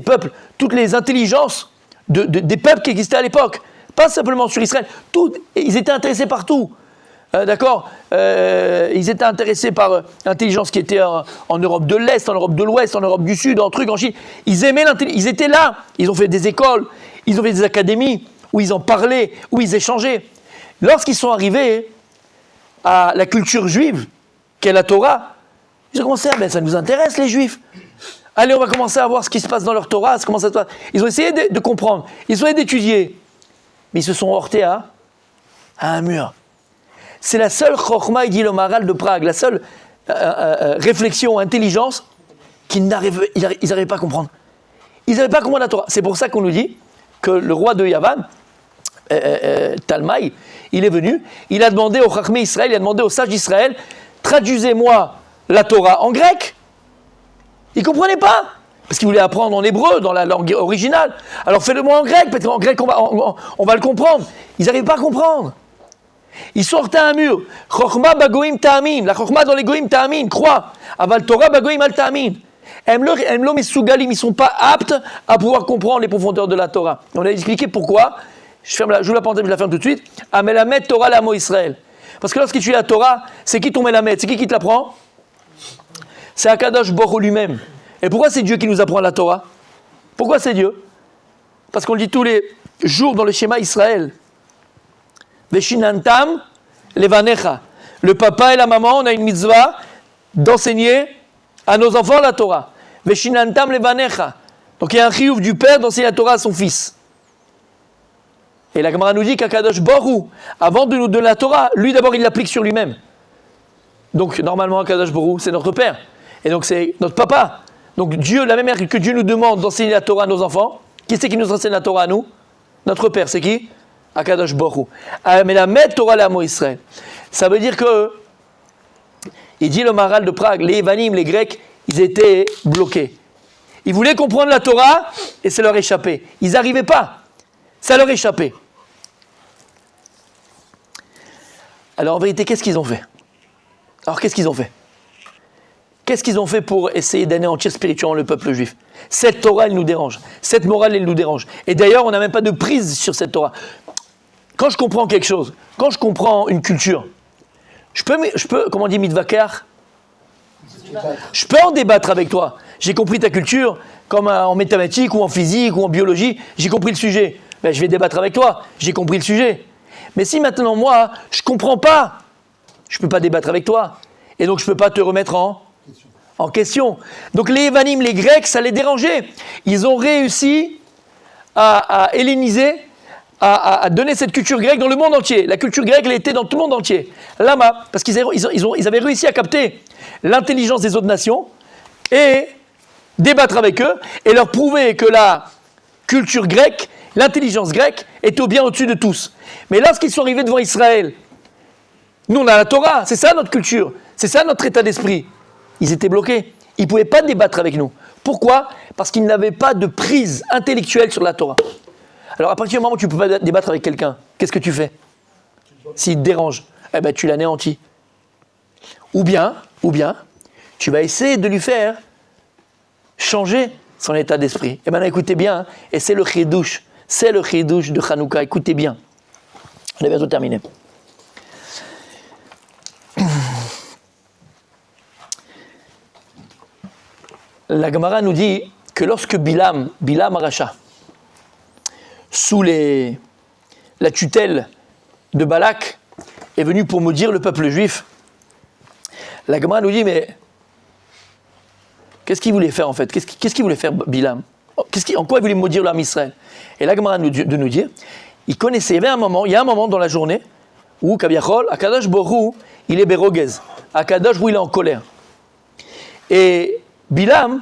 S1: peuples, toutes les intelligences des peuples qui existaient à l'époque, pas simplement sur Israël, ils étaient intéressés par tout. D'accord, ils étaient intéressés par l'intelligence qui était en Europe de l'Est, en Europe de l'Ouest, en Europe du Sud, en Chine. Ils aimaient l'intelligence, ils étaient là. Ils ont fait des écoles, ils ont fait des académies où ils en parlaient, où ils échangeaient. Lorsqu'ils sont arrivés à la culture juive, qu'est la Torah, ils ont commencé à ça nous intéresse les Juifs. Allez, on va commencer à voir ce qui se passe dans leur Torah, comment ça se passe. Ils ont essayé de comprendre, ils ont essayé d'étudier, mais ils se sont heurtés à un mur. C'est la seule Chochma, il dit le Maharal de Prague, la seule réflexion, intelligence qu'ils n'arrivaient pas à comprendre. Ils n'arrivaient pas à comprendre la Torah. C'est pour ça qu'on nous dit que le roi de Yavan, Talmaï, il est venu, il a demandé aux Chachmei Israël, il a demandé aux sages d'Israël, traduisez-moi la Torah en grec. Ils ne comprenaient pas, parce qu'ils voulaient apprendre en hébreu, dans la langue originale. Alors fais-le-moi en grec, parce qu'en grec on va le comprendre. Ils n'arrivaient pas à comprendre. Ils sortent à un mur. Chokhma bagoim ta'amin. La chokhma dans les goïm ta'amin, crois. Aval Torah bagoim al ta'amin. Emlo mesugalim, ils ne sont pas aptes à pouvoir comprendre les profondeurs de la Torah. On a expliqué pourquoi. J'ouvre la parenthèse, je la ferme tout de suite. Amelamed Torah l'amo Israël. Parce que lorsqu'il tue la Torah, c'est qui ton Melamed? C'est qui te l'apprend? C'est Akadosh Baruch lui-même. Et pourquoi c'est Dieu qui nous apprend la Torah? Pourquoi c'est Dieu? Parce qu'on le dit tous les jours dans le schéma Israël. Veshinantam levanecha. Le papa et la maman, on a une mitzvah d'enseigner à nos enfants la Torah. Veshinantam levanecha. Donc il y a un chiyuv du père d'enseigner la Torah à son fils. Et la Gemara nous dit qu'Akadosh Baruch, avant de nous donner la Torah, lui d'abord il l'applique sur lui-même. Donc normalement Akadosh Baruch, c'est notre père. Et donc c'est notre papa. Donc Dieu, la même manière que Dieu nous demande d'enseigner la Torah à nos enfants, qui c'est qui nous enseigne la Torah à nous? Notre père, c'est qui? Akadosh Baruch. Mais la Med Torah l'amo Israël. Ça veut dire que, il dit le Maharal de Prague, les Evanim, les Grecs, ils étaient bloqués. Ils voulaient comprendre la Torah et ça leur échappait. Ils n'arrivaient pas. Ça leur échappait. Alors en vérité, qu'est-ce qu'ils ont fait? Qu'est-ce qu'ils ont fait pour essayer d'anéantir spirituellement le peuple juif? Cette Torah, elle nous dérange. Cette morale, elle nous dérange. Et d'ailleurs, on n'a même pas de prise sur cette Torah. Quand je comprends quelque chose, quand je comprends une culture, je peux comment on dit, mitvakar? Je peux en débattre avec toi. J'ai compris ta culture, comme en mathématiques ou en physique ou en biologie, j'ai compris le sujet. Ben, je vais débattre avec toi, j'ai compris le sujet. Mais si maintenant, moi, je ne comprends pas, je ne peux pas débattre avec toi. Et donc, je ne peux pas te remettre en question. Donc, les Évanim, les Grecs, ça les dérangeait. Ils ont réussi à helléniser, à donner cette culture grecque dans le monde entier. La culture grecque, elle était dans tout le monde entier. Lama, parce qu'ils avaient réussi à capter l'intelligence des autres nations et débattre avec eux et leur prouver que la culture grecque, l'intelligence grecque était bien au-dessus de tous. Mais lorsqu'ils sont arrivés devant Israël, nous on a la Torah, c'est ça notre culture, c'est ça notre état d'esprit. Ils étaient bloqués, ils ne pouvaient pas débattre avec nous. Pourquoi? Parce qu'ils n'avaient pas de prise intellectuelle sur la Torah. Alors à partir du moment où tu ne peux pas débattre avec quelqu'un, qu'est-ce que tu fais? S'il te dérange, eh ben, tu l'anéantis. Ou bien, tu vas essayer de lui faire changer son état d'esprit. Et maintenant écoutez bien, et c'est le chidouche de Hanouka, écoutez bien. On est bientôt terminé. La Gemara nous dit que lorsque Bilam Aracha, sous la tutelle de Balak, est venu pour maudire le peuple juif, la Gemara nous dit, mais qu'est-ce qu'il voulait faire en fait? Qu'est-ce qu'il voulait faire Bilam? En quoi il voulait maudire l'âme Israël? Et la Gemara de nous dire, il y a un moment dans la journée où Kaviachol, Akadosh Baruch Hu, il est berogez. Akadosh Baruch Hu, il est en colère. Et Bilam,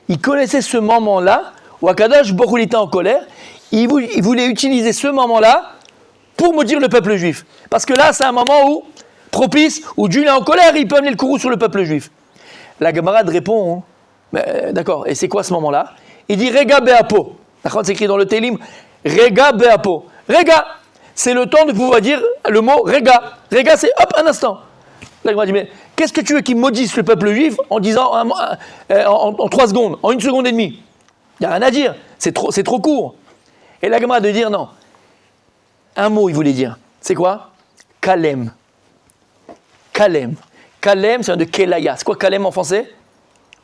S1: il connaissait ce moment-là où Akadosh Baruch Hu était en colère. Il voulait utiliser ce moment-là pour maudire le peuple juif. Parce que là, c'est un moment propice, où Dieu est en colère, il peut amener le courroux sur le peuple juif. La Gemara répond, d'accord, et c'est quoi ce moment-là? Il dit Rega Beapo. D'accord, c'est écrit dans le Télim, Rega Beapo. Rega, c'est le temps de pouvoir dire le mot Rega. Rega, c'est hop, un instant. La Gemara dit, mais qu'est-ce que tu veux qu'il maudisse le peuple juif en disant en 3 secondes, en 1 seconde et demie? Il n'y a rien à dire, c'est trop court. Et la Gemara de dire non. Un mot, il voulait dire. C'est quoi? Kalem. Kalem, c'est un de Kelaya. C'est quoi Kalem en français?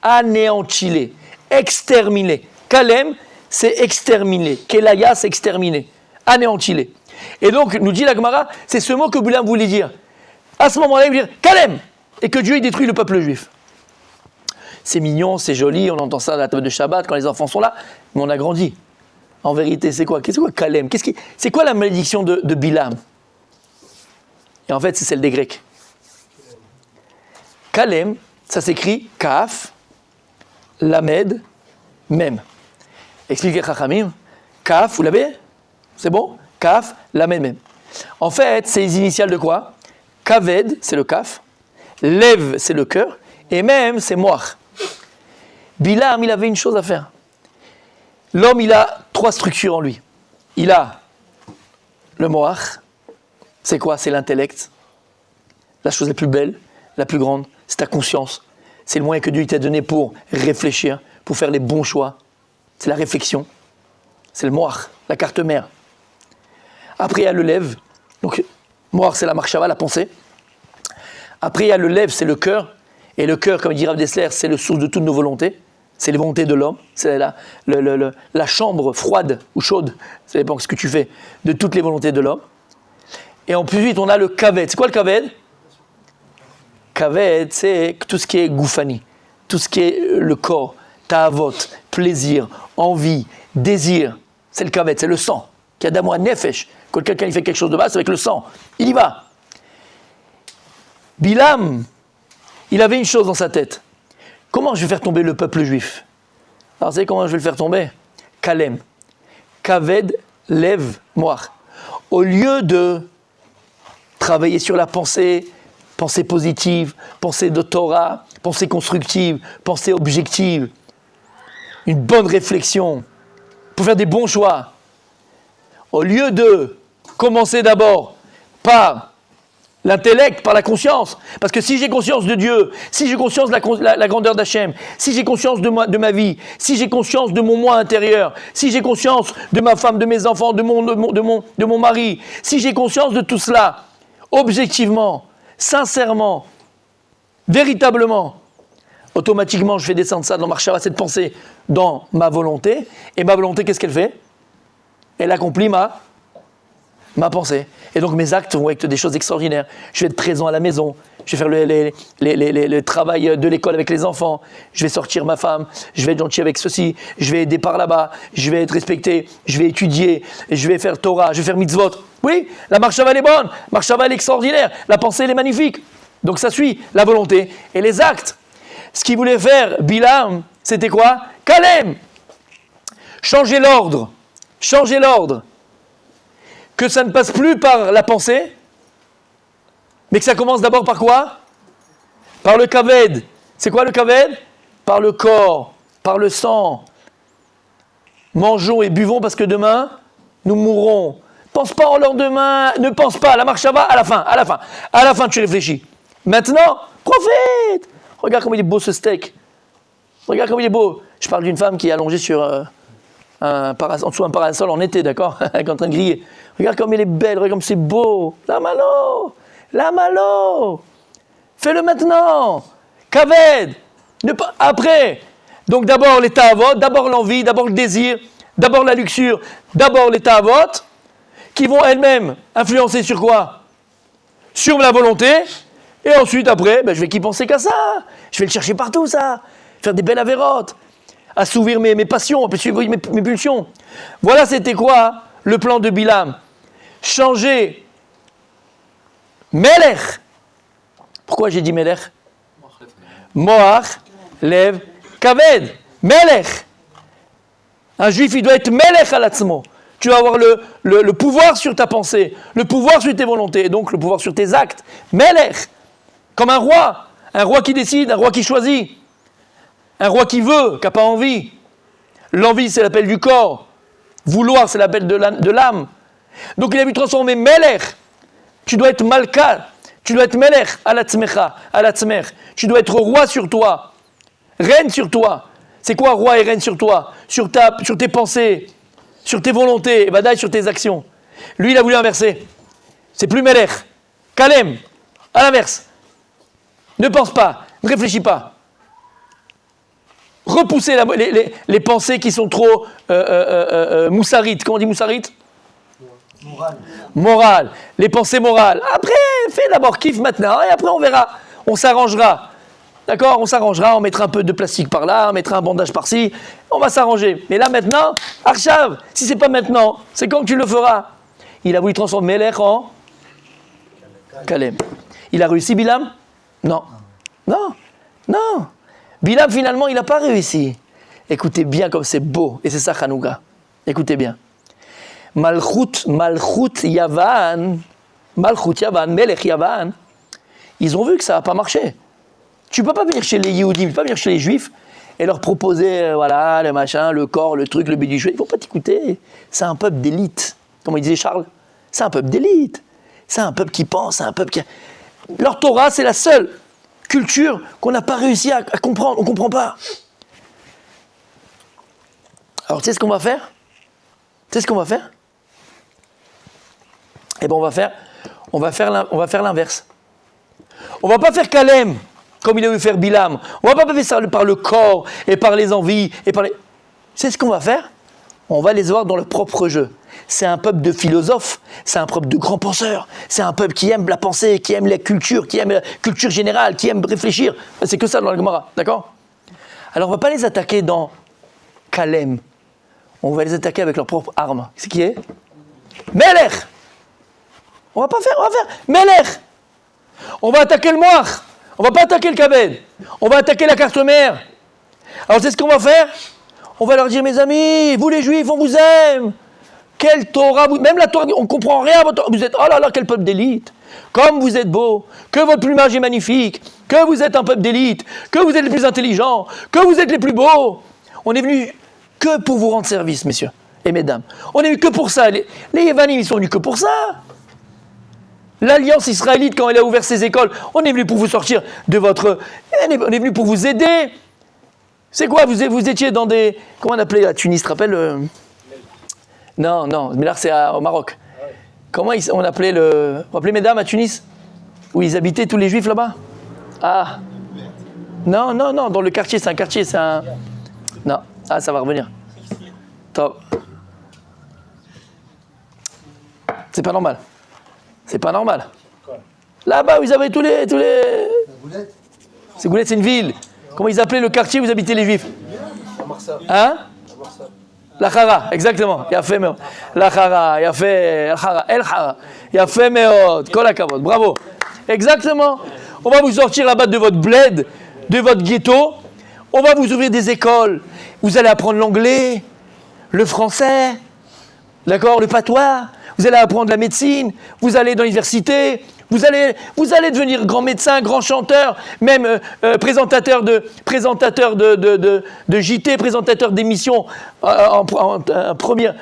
S1: Anéantiler, exterminer. Kalem, c'est exterminer. Kelaya, c'est exterminer. Anéantiler. Et donc, nous dit la Gemara, c'est ce mot que Bilam voulait dire. À ce moment-là, il voulait dire Kalem, et que Dieu il détruit le peuple juif. C'est mignon, c'est joli, on entend ça à la table de Shabbat quand les enfants sont là, mais on a grandi. En vérité, c'est quoi? Qu'est-ce que Kalem? C'est quoi la malédiction de Bilam? Et en fait, c'est celle des Grecs. Kalem, ça s'écrit Kaf, Lamed, Mem. Expliquez Chachamim. Kaf, vous l'avez? C'est bon? Kaf, Lamed, Mem. En fait, c'est les initiales de quoi? Kaved, c'est le Kaf. Lev, c'est le cœur. Et Mem, c'est Moach. Bilam, il avait une chose à faire. L'homme, il a 3 structures en lui. Il a le Moach, c'est quoi? C'est l'intellect. La chose la plus belle, la plus grande, c'est ta conscience. C'est le moyen que Dieu t'a donné pour réfléchir, pour faire les bons choix. C'est la réflexion. C'est le moar, la carte mère. Après, il y a le lève. Donc, moar, c'est la marshava, la pensée. Après, il y a le lève, c'est le cœur. Et le cœur, comme dit Rav Dessler, c'est le source de toutes nos volontés. C'est les volontés de l'homme. C'est la chambre froide ou chaude, ça dépend de ce que tu fais, de toutes les volontés de l'homme. Et ensuite, on a le kaved. C'est quoi le kaved? Kaved, c'est tout ce qui est goufani, tout ce qui est le corps, ta'avot, plaisir, envie, désir. C'est le kaved, c'est le sang. Kadamo nefesh. Quand quelqu'un il fait quelque chose de mal, c'est avec le sang. Il y va. Bilam, il avait une chose dans sa tête. Comment je vais faire tomber le peuple juif? Alors, vous savez comment je vais le faire tomber? Kalem. Kaved, lève, moire. Au lieu de travailler sur la pensée positive, pensée de Torah, pensée constructive, pensée objective, une bonne réflexion, pour faire des bons choix. Au lieu de commencer d'abord par l'intellect, par la conscience, parce que si j'ai conscience de Dieu, si j'ai conscience de la grandeur d'Hachem, si j'ai conscience de ma vie, si j'ai conscience de mon moi intérieur, si j'ai conscience de ma femme, de mes enfants, de mon mari, si j'ai conscience de tout cela, objectivement, sincèrement, véritablement, automatiquement je fais descendre ça dans Marshava, cette pensée, dans ma volonté, et ma volonté, qu'est-ce qu'elle fait? Elle accomplit ma pensée. Et donc mes actes vont être des choses extraordinaires. Je vais être présent à la maison, je vais faire le travail de l'école avec les enfants, je vais sortir ma femme, je vais être gentil avec ceci, je vais aider par là-bas, je vais être respecté, je vais étudier, je vais faire Torah, je vais faire mitzvot. Oui, la marshava elle est bonne, la marshava elle est extraordinaire, la pensée elle est magnifique. Donc ça suit la volonté et les actes. Ce qu'il voulait faire Bilam, c'était quoi? Kalem. Changer l'ordre. Que ça ne passe plus par la pensée, mais que ça commence d'abord par quoi? Par le kaved. C'est quoi le kaved? Par le corps, par le sang. Mangeons et buvons parce que demain, nous mourrons. Pense pas au lendemain, ne pense pas. La marshava, à la fin. À la fin, tu réfléchis. Maintenant, profite. Regarde comme il est beau ce steak. Regarde comme il est beau. Je parle d'une femme qui est allongée sur en dessous d'un parasol en été, d'accord? Elle est en train de griller. Regarde comme il est belle, regarde comme c'est beau. La malo. Fais-le maintenant. Kaved. Après. Donc d'abord les ta'avot, d'abord l'envie, d'abord le désir, d'abord la luxure, d'abord les ta'avot, qui vont elles-mêmes influencer sur quoi? Sur la volonté. Et ensuite, après, je vais qu'y penser qu'à ça. Je vais le chercher partout, ça. Faire des belles avérotes. Assouvir mes passions, mes pulsions. Voilà, c'était quoi le plan de Bilam? Changer Melech. Pourquoi j'ai dit Melech? Moach, Lev, Kaved. Melech. Un juif, il doit être Melech à l'atzmo. Tu vas avoir le pouvoir sur ta pensée, le pouvoir sur tes volontés, et donc le pouvoir sur tes actes. Melech. Comme un roi qui décide, un roi qui choisit. Un roi qui veut, qui n'a pas envie. L'envie, c'est l'appel du corps. Vouloir, c'est l'appel de l'âme. Donc il a vu transformer Melech. Tu dois être Malka. Tu dois être Melech à la tzmer. Tu dois être roi sur toi. Reine sur toi. C'est quoi roi et reine sur toi? Sur tes pensées, sur tes volontés, et badaï sur tes actions. Lui, il a voulu inverser. C'est plus Melech. Kalem. À l'inverse. Ne pense pas. Ne réfléchis pas. Repousser les pensées qui sont trop moussarites. Comment on dit moussarite? Morale. Les pensées morales. Après, fais d'abord kiff maintenant et après on verra. On s'arrangera. D'accord? On s'arrangera. On mettra un peu de plastique par là, on mettra un bandage par-ci. On va s'arranger. Mais là maintenant, Arshav, si c'est pas maintenant, c'est quand que tu le feras. Il a voulu transformer Melech en Kalem. Il a réussi Bilam? Non. Bilam, finalement, il n'a pas réussi. Écoutez bien comme c'est beau. Et c'est ça, Hanouka. Écoutez bien. Malchut Yavan, Melech Yavan, ils ont vu que ça n'a pas marché. Tu ne peux pas venir chez les Yehoudim, tu ne peux pas venir chez les Juifs et leur proposer, le machin, le corps, le truc, le biduchouet. Ils ne vont pas t'écouter. C'est un peuple d'élite. Comme il disait Charles, c'est un peuple d'élite. C'est un peuple qui pense, c'est un peuple qui... Leur Torah, c'est la seule culture qu'on n'a pas réussi à comprendre, on ne comprend pas. Alors, tu sais ce qu'on va faire? Tu sais ce qu'on va faire? Eh bien, on va faire l'inverse. On ne va pas faire Kalem, comme il a voulu faire Bilam. On ne va pas faire ça par le corps, et par les envies, et par les... C'est ce qu'on va faire? On va les voir dans leur propre jeu. C'est un peuple de philosophes, c'est un peuple de grands penseurs, c'est un peuple qui aime la pensée, qui aime la culture, qui aime la culture générale, qui aime réfléchir. C'est que ça dans la Gemara, d'accord? Alors on ne va pas les attaquer dans Kalem. On va les attaquer avec leur propre arme. C'est qui est? Melech. On va faire Melech. On va attaquer le Moach. On va pas attaquer le Kabed. On va attaquer la carte mère. Alors c'est ce qu'on va faire? On va leur dire, mes amis, vous les Juifs, on vous aime. Quelle Torah, même la Torah, on ne comprend rien à votre Torah. Vous êtes, oh là là, quel peuple d'élite. Comme vous êtes beau, que votre plumage est magnifique, que vous êtes un peuple d'élite, que vous êtes les plus intelligents, que vous êtes les plus beaux. On est venu que pour vous rendre service, messieurs et mesdames. On est venu que pour ça. Les Yévanim, ils sont venus que pour ça. L'Alliance israélite, quand elle a ouvert ses écoles, on est venu pour vous sortir de votre... On est venu pour vous aider. C'est quoi, vous étiez dans des... Comment on appelait à Tunis, tu te rappelles Non, mais là c'est au Maroc. Comment on appelait le... Vous appelez mesdames à Tunis? Où ils habitaient tous les Juifs là-bas? Ah. Non, dans le quartier, c'est un quartier, c'est un... Non, ça va revenir. Top. C'est pas normal. C'est pas normal. Là-bas, vous avez tous les... C'est Goulet, c'est une ville. Comment ils appelaient le quartier où vous habitez les Juifs? Hein? La Khara, exactement. Il a fait meod. La Khara, il a fait El Khara. Il a fait meod. Kol hakavod. Bravo. Exactement. On va vous sortir là-bas de votre bled, de votre ghetto. On va vous ouvrir des écoles. Vous allez apprendre l'anglais, le français, d'accord, le patois. Vous allez apprendre la médecine. Vous allez dans l'université. Vous allez devenir grand médecin, grand chanteur, même présentateur de JT, présentateur d'émissions en premier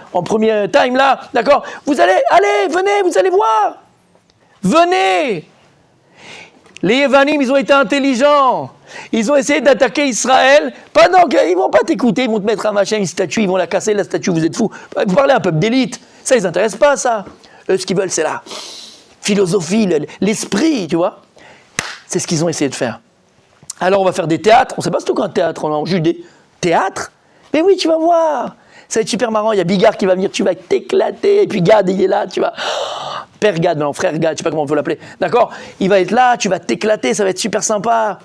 S1: time là, d'accord? Venez, vous allez voir. Venez. Les Yévanim, ils ont été intelligents. Ils ont essayé d'attaquer Israël pendant qu'ils ne vont pas t'écouter, ils vont te mettre un machin, une statue, ils vont la casser, la statue, vous êtes fous. Vous parlez à un peuple d'élite. Ça, ils ne s'intéressent pas à ça. Eux, ce qu'ils veulent, c'est la philosophie, l'esprit, tu vois. C'est ce qu'ils ont essayé de faire. Alors, on va faire des théâtres. On ne sait pas c'est quoi un théâtre en Judée. Théâtre? Mais oui, tu vas voir. Ça va être super marrant. Il y a Bigard qui va venir, tu vas t'éclater. Et puis Gad, il est là, tu vas... Père Gad, non, frère Gad, je ne sais pas comment on peut l'appeler. D'accord? Il va être là, tu vas t'éclater, ça va être super sympa.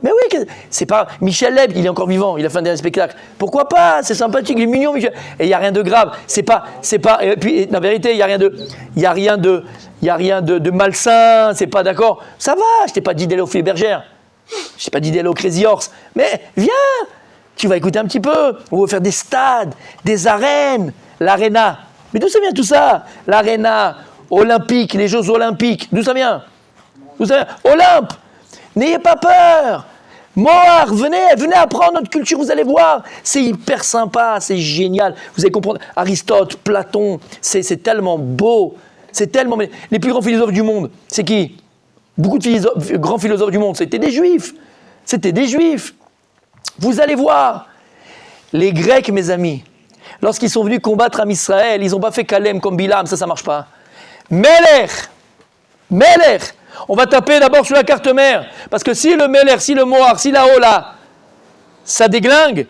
S1: Mais oui, c'est pas... Michel Leb, il est encore vivant, il a fait un dernier spectacle. Pourquoi pas? C'est sympathique, il est mignon, Michel. Et il n'y a rien de grave. C'est pas... Et puis, la vérité, il n'y a rien de malsain, c'est pas d'accord. Ça va, je t'ai pas dit d'aller au Fille Bergère. Je t'ai pas dit d'aller au Crazy Horse. Mais viens, tu vas écouter un petit peu. On va faire des stades, des arènes, l'aréna. Mais d'où ça vient tout ça? L'aréna, olympique, les Jeux olympiques. D'où ça vient? Olympe. N'ayez pas peur. Moar, venez apprendre notre culture, vous allez voir. C'est hyper sympa, c'est génial. Vous allez comprendre. Aristote, Platon, c'est tellement beau. C'est tellement... Les plus grands philosophes du monde, c'est qui? Beaucoup de grands philosophes du monde, c'était des Juifs. Vous allez voir. Les Grecs, mes amis, lorsqu'ils sont venus combattre Am Israël, ils n'ont pas fait Kalem comme Bilam, ça marche pas. Melech. On va taper d'abord sur la carte mère. Parce que si le Melech, si le Moar, si la Ola, ça déglingue.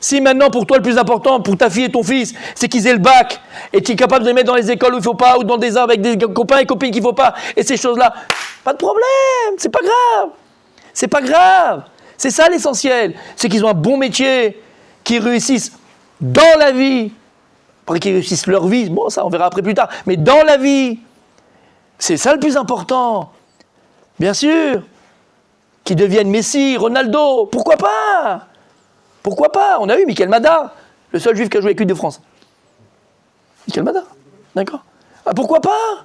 S1: Si maintenant pour toi le plus important, pour ta fille et ton fils, c'est qu'ils aient le bac et tu es capable de les mettre dans les écoles où il ne faut pas, ou dans des arbres avec des copains et copines qu'il ne faut pas, et ces choses-là, pas de problème, c'est pas grave. C'est ça l'essentiel, c'est qu'ils ont un bon métier, qu'ils réussissent dans la vie, après qu'ils réussissent leur vie, bon ça on verra après plus tard, mais dans la vie, c'est ça le plus important. Bien sûr, qu'ils deviennent Messi, Ronaldo, pourquoi pas? On a eu Michael Madar, le seul juif qui a joué avec l'équipe de France. Michael Madar, d'accord. Ah, pourquoi pas?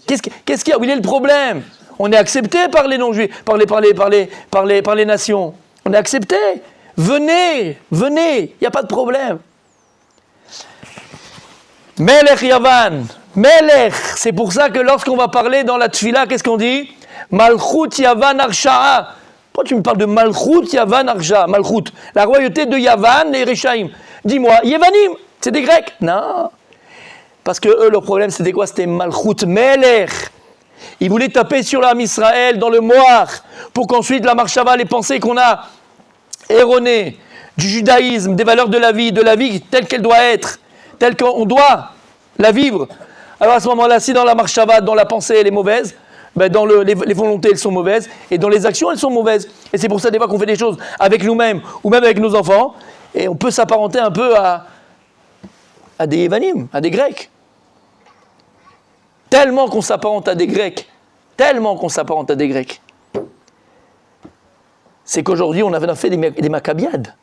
S1: Qu'est-ce qu'il y a? Où il est le problème? On est accepté par les non-juifs, par les nations. On est accepté. Venez, il n'y a pas de problème. Melech Yavan. Melech. C'est pour ça que lorsqu'on va parler dans la Tfila, qu'est-ce qu'on dit? Malchut Yavan Arsha'a. Pourquoi tu me parles de Malchut Yavan Arsha'a? Malchut, la royauté de Yavan et Réchaïm. Dis-moi, Yevanim, c'est des Grecs? Non. Parce que eux, leur problème, c'était quoi? C'était Malchut Melech. Ils voulaient taper sur l'âme Israël dans le moire pour qu'ensuite la marchava, les pensées qu'on a erronées du judaïsme, des valeurs de la vie telle qu'elle doit être, telle qu'on doit la vivre. Alors à ce moment-là, si dans la marchava, dans la pensée, elle est mauvaise, ben dans les volontés, elles sont mauvaises, et dans les actions, elles sont mauvaises. Et c'est pour ça des fois qu'on fait des choses avec nous-mêmes ou même avec nos enfants, et on peut s'apparenter un peu à des Yevanim, à des Grecs. Tellement qu'on s'apparente à des Grecs. C'est qu'aujourd'hui, on a fait des Maccabiades.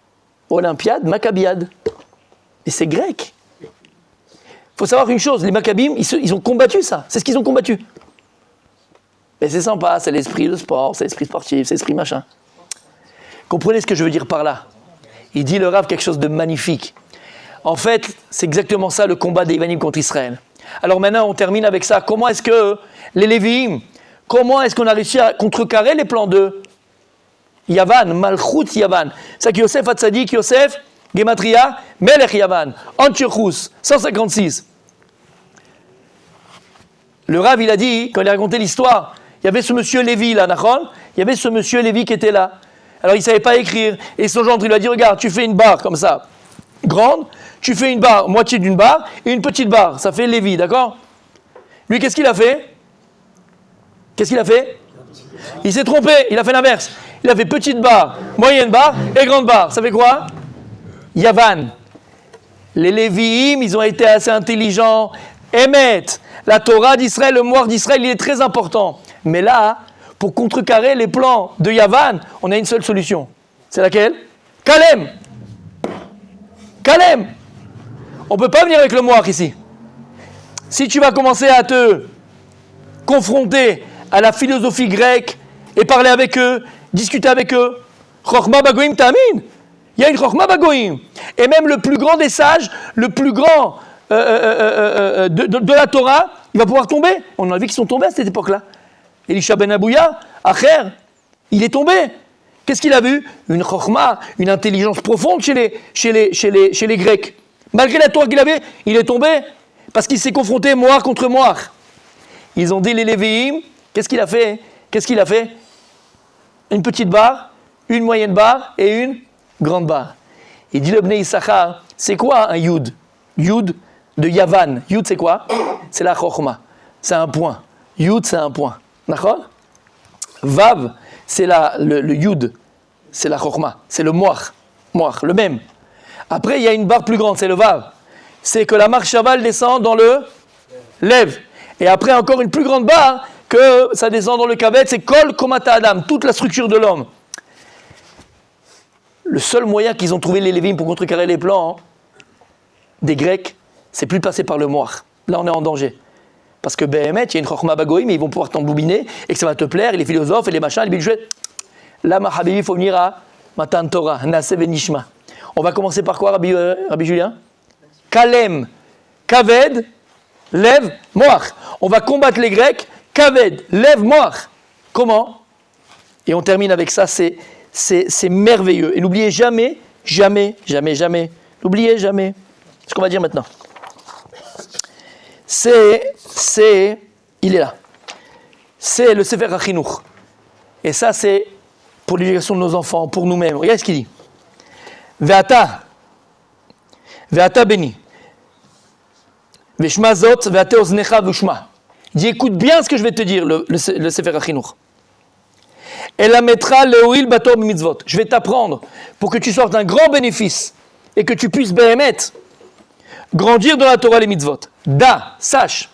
S1: Olympiade, Maccabiade. Et c'est grec. Il faut savoir une chose, les Maccabim, ils ont combattu ça. C'est ce qu'ils ont combattu. Mais c'est sympa, c'est l'esprit de sport, c'est l'esprit sportif, c'est l'esprit machin. Comprenez ce que je veux dire par là? Il dit le Rav quelque chose de magnifique. En fait, c'est exactement ça le combat des Yevanim contre Israël. Alors maintenant, on termine avec ça. Comment est-ce que les Lévi'im, comment est-ce qu'on a réussi à contrecarrer les plans de Yavan, Malchut Yavan? C'est ça que Yosef Hatzadik, Yosef, Gematria, Melech Yavan, Antiochus, 156. Le Rav, il a dit, quand il a raconté l'histoire, il y avait ce monsieur Lévi là, Nachon, il y avait ce monsieur Lévi qui était là. Alors il ne savait pas écrire. Et son gendre, il lui a dit, regarde, tu fais une barre comme ça, grande, tu fais une barre, moitié d'une barre, et une petite barre. Ça fait Lévi, d'accord? Lui, qu'est-ce qu'il a fait? Il s'est trompé, il a fait l'inverse. Il a fait petite barre, moyenne barre et grande barre. Ça fait quoi? Yavan. Les Lévi'im, ils ont été assez intelligents. Emet, la Torah d'Israël, le moire d'Israël, il est très important. Mais là, pour contrecarrer les plans de Yavan, on a une seule solution. C'est laquelle? Kalem. On ne peut pas venir avec le moire ici. Si tu vas commencer à te confronter à la philosophie grecque et parler avec eux, discuter avec eux, Chochma Bagoim Ta'amin. Il y a une Chochma Bagoim. Et même le plus grand des sages, le plus grand de la Torah, il va pouvoir tomber. On a vu qu'ils sont tombés à cette époque-là. Elisha ben Abouya, Acher, il est tombé. Qu'est-ce qu'il a vu? Une Chochma, une intelligence profonde chez les Grecs. Malgré la Torah qu'il avait, il est tombé parce qu'il s'est confronté moire contre moire. Ils ont dit les Lévi'im, qu'est-ce qu'il a fait? Une petite barre, une moyenne barre et une grande barre. Il dit le Bnei Issachar, c'est quoi un Yud? Yud de Yavan. Yud c'est quoi? C'est la Chochma. C'est un point. Yud c'est un point. D'accord? Vav c'est le Yud. C'est la Chochma. C'est le moire. Moire, le même. Après il y a une barre plus grande, c'est le Vav. C'est que la marche cheval descend dans le Lev. Et après encore une plus grande barre que ça descend dans le Kavet, c'est Kol Komata Adam, toute la structure de l'homme. Le seul moyen qu'ils ont trouvé les Lévi'im pour contrecarrer les plans des Grecs, c'est plus de passer par le moire. Là, on est en danger. Parce que Behemet, il y a une Chochma Bagoïm, mais ils vont pouvoir t'embobiner et que ça va te plaire, et les philosophes, et les machins, les bijoux. Là, ma Habibi, il faut venir à Matan Torah, Nase Benishma. On va commencer par quoi, Rabbi Julien? Kalem, Kaved, Lev, Moach. On va combattre les Grecs, Kaved, Lev, Moach. Comment? Et on termine avec ça, c'est merveilleux. Et n'oubliez jamais, n'oubliez jamais ce qu'on va dire maintenant. Il est là. C'est le Sefer HaChinuch. Et ça, c'est pour l'éducation de nos enfants, pour nous-mêmes. Regardez ce qu'il dit. Ve'ata beni. Ve'shma zot, ve'ate oznecha v'ushma. Il dit, écoute bien ce que je vais te dire, le Sefer HaChinuch. Et la mettra le'oil bator mitzvot. Je vais t'apprendre pour que tu sortes un grand bénéfice et que tu puisses béhémet grandir dans la Torah les mitzvot. Da, sache,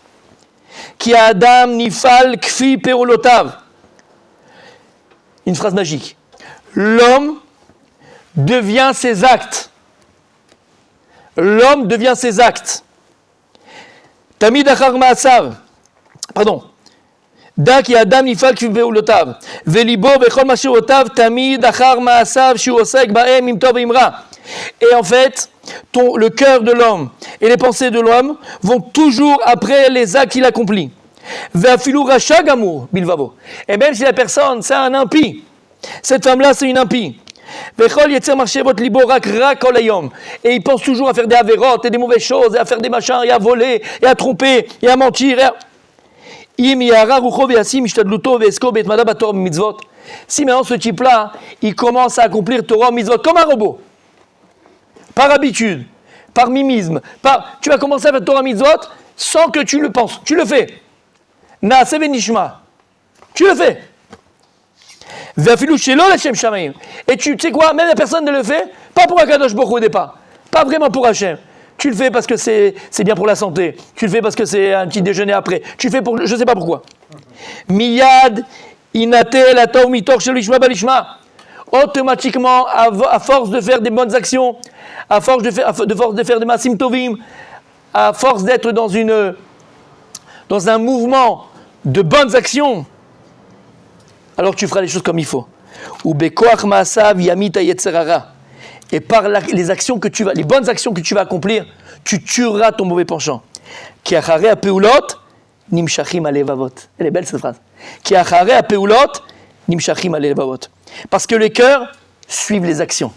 S1: ki adam nifal kfi perulotav. Une phrase magique. L'homme devient ses actes. L'homme devient ses actes. Tamid achar ma'asav. Pardon. Da ki adam nifal kfi perulotav. Velibo bechol ma she'otav tamid achar ma'asav she'u osek ba'em im tov im ra. Et en fait, le cœur de l'homme et les pensées de l'homme vont toujours après les actes qu'il accomplit. Ve'afilu rasha gamur bilvavo. Et même si la personne, c'est un impie, cette femme-là, c'est une impie. Ve'chol yetzer machshavot libo rak kol hayom. Et il pense toujours à faire des avérotes et des mauvaises choses, et à faire des machins, et à voler, et à tromper, et à mentir. Si maintenant ce type-là, il commence à accomplir Torah mitzvot comme un robot, par habitude, par mimisme, tu vas commencer à faire Torah mitzvot sans que tu le penses, tu le fais. Naaseh v'nishma, tu le fais. Et tu sais quoi, même la personne ne le fait, pas pour Akadosh Baruch Hu au départ, pas vraiment pour Hachem. Tu le fais parce que c'est bien pour la santé. Tu le fais parce que c'est un petit déjeuner après. Tu le fais pour... Je ne sais pas pourquoi. Miyad, inate, la tov, mitor, shelishma, balishma. Automatiquement, à force de faire des bonnes actions, à force de faire des masim tovim, à force d'être dans un mouvement de bonnes actions, alors tu feras les choses comme il faut. Ou bekoach ma'asav yamita yetzerara. Et par les bonnes actions que tu vas accomplir, tu tueras ton mauvais penchant. Ki acharei hapeulot nimshachim alevavot. Elle est belle cette phrase. Ki acharei hapeulot nimshachim alevavot. Parce que les cœurs suivent les actions.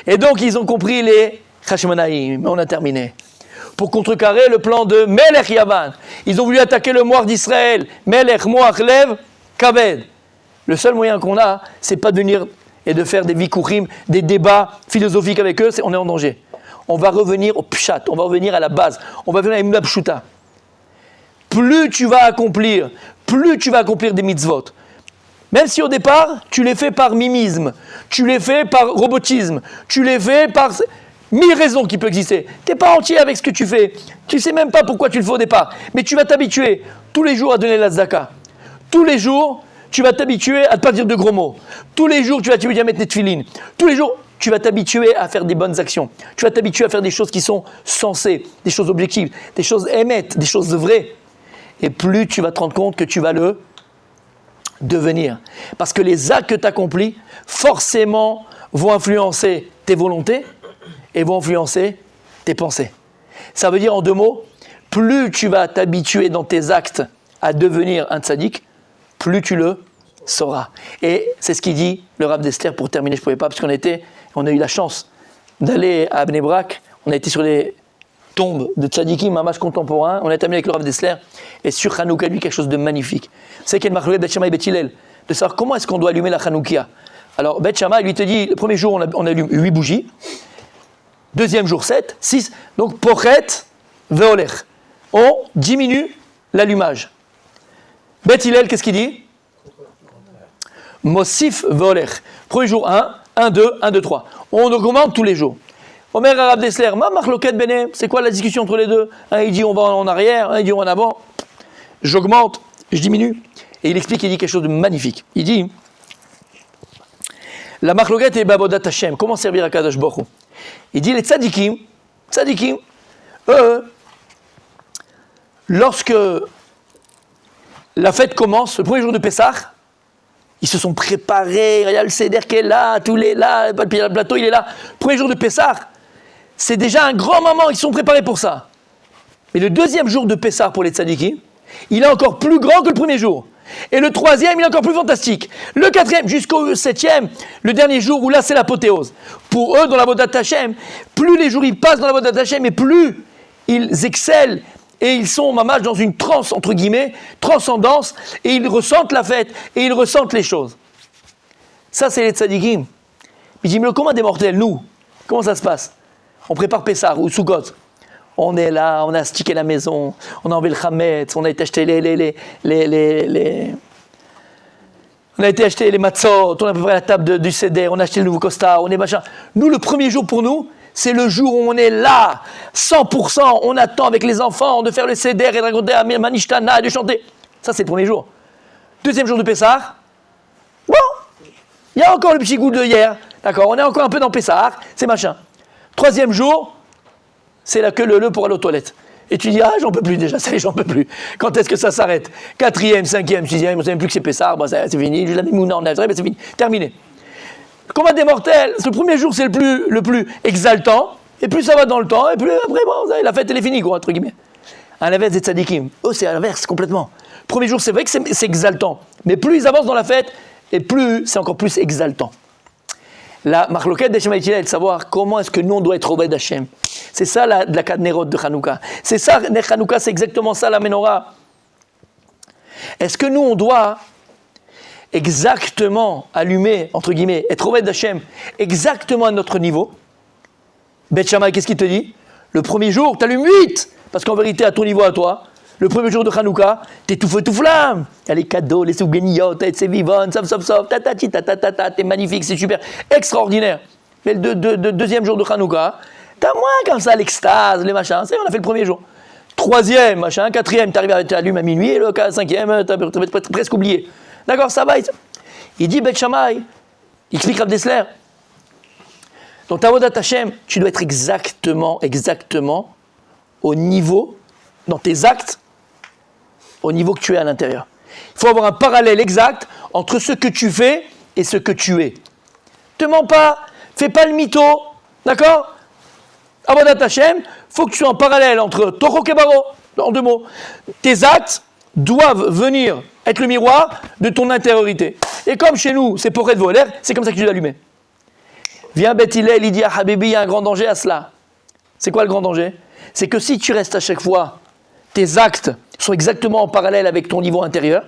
S1: Et donc ils ont compris les Hashmonaïm. On a terminé. Pour contrecarrer le plan de Melech Yavan, ils ont voulu attaquer le Moar d'Israël. Melech Moach Lev Kaved. Le seul moyen qu'on a, c'est pas de venir et de faire des vikurim, des débats philosophiques avec eux, on est en danger. On va revenir au pshat, on va revenir à la base, on va venir à la pshuta. Plus tu vas accomplir des mitzvot, même si au départ, tu les fais par mimisme, tu les fais par robotisme, tu les fais par 1000 raisons qui peuvent exister. Tu n'es pas entier avec ce que tu fais, tu ne sais même pas pourquoi tu le fais au départ, mais tu vas t'habituer tous les jours à donner la tzedaka. Tous les jours, tu vas t'habituer à ne pas dire de gros mots. Tous les jours, tu vas t'habituer à mettre des tefilines. Tous les jours, tu vas t'habituer à faire des bonnes actions. Tu vas t'habituer à faire des choses qui sont sensées, des choses objectives, des choses émettes, des choses vraies. Et plus tu vas te rendre compte que tu vas le devenir. Parce que les actes que tu accomplis, forcément, vont influencer tes volontés et vont influencer tes pensées. Ça veut dire en 2 mots, plus tu vas t'habituer dans tes actes à devenir un tzaddik, plus tu le sauras. Et c'est ce qu'il dit le Rav Dessler. Pour terminer, je ne pouvais pas, parce on a eu la chance d'aller à Bnei Brak, on a été sur les tombes de tzadikim, mamash contemporains, on a terminé avec le Rav Dessler, et sur Hanouka, lui, quelque chose de magnifique. C'est qu'il y a une marque Bet Shammai et Bet Hillel, de savoir comment est-ce qu'on doit allumer la Hanoukia. Alors, Bet Shammai, lui te dit, le premier jour, on allume 8 bougies, deuxième jour 7, 6, donc Pochet Veolech. On diminue l'allumage. Bet Hillel, qu'est-ce qu'il dit? Mosif Veolech. Premier jour 1, 1, 2, 1, 2, 3. On augmente tous les jours. Omer Rav Dessler, ma marloquet benem, c'est quoi la discussion entre les deux? Un il dit on va en arrière, un il dit on va en avant. J'augmente, je diminue. Et il explique, il dit quelque chose de magnifique. Il dit la marloquet est babodat Hashem. Comment servir à Kadosh Baruch Hu? Il dit les tzadikim, eux, lorsque la fête commence, le premier jour de Pessah, ils se sont préparés, il y a le Seder qui est là, tout est là, le plateau il est là. Premier jour de Pessah, c'est déjà un grand moment, ils sont préparés pour ça. Mais le deuxième jour de Pessah pour les tzadikim, il est encore plus grand que le premier jour. Et le troisième, il est encore plus fantastique. Le quatrième, jusqu'au 7e, le dernier jour où là c'est l'apothéose. Pour eux, dans la Vodat Hashem, plus les jours ils passent dans la Vodat Hashem, et plus ils excellent. Et ils sont mamash dans une transe, entre guillemets, transcendance, et ils ressentent la fête, et ils ressentent les choses. Ça, c'est les tzadikim. Il dit, mais le commun des mortels, nous, comment ça se passe? On prépare Pessah ou Sukkot. On est là, on a stické la maison, on a enlevé le chametz, on a été acheter on a été acheter les matzot, on a préparé la table du Seder, on a acheté le nouveau costard, on est machin. Nous, le premier jour pour nous, c'est le jour où on est là, 100%, on attend avec les enfants de faire le Seder et de raconter à Manishtana et de chanter. Ça, c'est le premier jour. Deuxième jour de Pessah, bon, il y a encore le petit goût de hier, d'accord, on est encore un peu dans Pessah, c'est machin. Troisième jour, c'est la queue leu pour aller aux toilettes. Et tu dis, j'en peux plus déjà, ça y est, j'en peux plus. Quand est-ce que ça s'arrête? 4e, 5e, 6e, on ne sait même plus que c'est Pessah, c'est fini, je l'ai mis Mouna en Azré, c'est fini, terminé. combat des mortels, ce premier jour, c'est le plus exaltant, et plus ça va dans le temps, et plus après, bon, la fête, elle est finie, quoi, entre guillemets. À l'inverse des tzadikim. Eux, c'est à l'inverse, complètement. Premier jour, c'est vrai que c'est exaltant, mais plus ils avancent dans la fête, et plus c'est encore plus exaltant. La marloquette des Shema Yitziel, de savoir comment est-ce que nous, on doit être Obed Hashem. C'est ça la Kadnerot de Hanouka. C'est ça, Hanouka, c'est exactement ça, la Menorah. Est-ce que nous, on doit exactement allumer, entre guillemets, être Obed Hashem, exactement à notre niveau? Beth Shammai, qu'est-ce qu'il te dit? Le premier jour, tu allumes 8, parce qu'en vérité, à ton niveau, à toi, le premier jour de Hanouka, t'es tout feu, tout flamme. Il y a les cadeaux, les souvenirs, c'est vivant, t'es magnifique, c'est super, extraordinaire. Mais le deuxième jour de Hanouka, t'as moins comme ça l'extase, les machins, c'est on a fait le premier jour. Troisième, machin, quatrième, t'allumes à minuit, et le cinquième, t'as presque oublié. D'accord, ça va. Il dit Beth Shammai, il explique Rav Dessler. Donc, Avodat Hashem, tu dois être exactement au niveau, dans tes actes, au niveau que tu es à l'intérieur. Il faut avoir un parallèle exact entre ce que tu fais et ce que tu es. Te mens pas, fais pas le mytho, d'accord? Avodat Hashem, il faut que tu sois en parallèle entre Toho Kebaro, en deux mots. Tes actes doivent venir être le miroir de ton intériorité. Et comme chez nous, c'est pour être voler, c'est comme ça que tu dois allumer. Viens Beth Hillel, il dit à Habibi, il y a un grand danger à cela. C'est quoi le grand danger? C'est que si tu restes à chaque fois, tes actes sont exactement en parallèle avec ton niveau intérieur,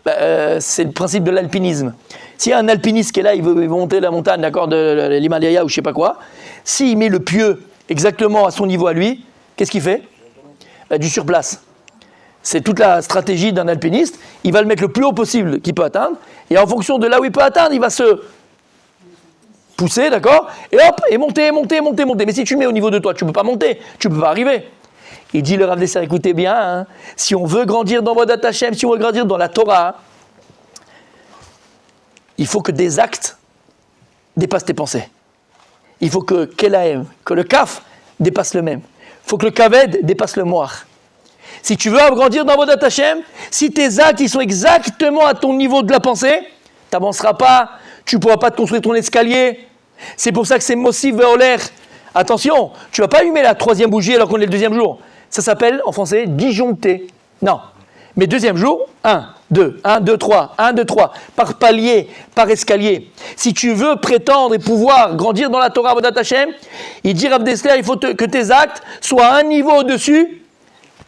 S1: c'est le principe de l'alpinisme. S'il y a un alpiniste qui est là, il veut monter la montagne, d'accord, de l'Himalaya ou je sais pas quoi, s'il met le pieu exactement à son niveau à lui, qu'est-ce qu'il fait? Du surplace. C'est toute la stratégie d'un alpiniste. Il va le mettre le plus haut possible qu'il peut atteindre, et en fonction de là où il peut atteindre, il va se pousser, d'accord, et hop, et monter. Mais si tu le mets au niveau de toi, tu ne peux pas monter, tu ne peux pas arriver. Il dit le Rav Dessler, écoutez bien, hein, si on veut grandir dans Avodat Hashem, si on veut grandir dans la Torah, il faut que des actes dépassent tes pensées. Il faut que Kelahem, que le Kaf dépasse le même. Il faut que le Kaved dépasse le Moar. Si tu veux grandir dans Avodat Hashem, si tes actes ils sont exactement à ton niveau de la pensée, tu n'avanceras pas, tu ne pourras pas te construire ton escalier. C'est pour ça que c'est Mossif Veoler. Attention, tu ne vas pas allumer la troisième bougie alors qu'on est le deuxième jour. Ça s'appelle en français disjoncter. Non. Mais deuxième jour, 1, 2, 1, 2, 3, 1, 2, 3, par palier, par escalier. Si tu veux prétendre et pouvoir grandir dans la Torah Avodat Hashem, il dit Rav Dessler, il faut que tes actes soient à un niveau au-dessus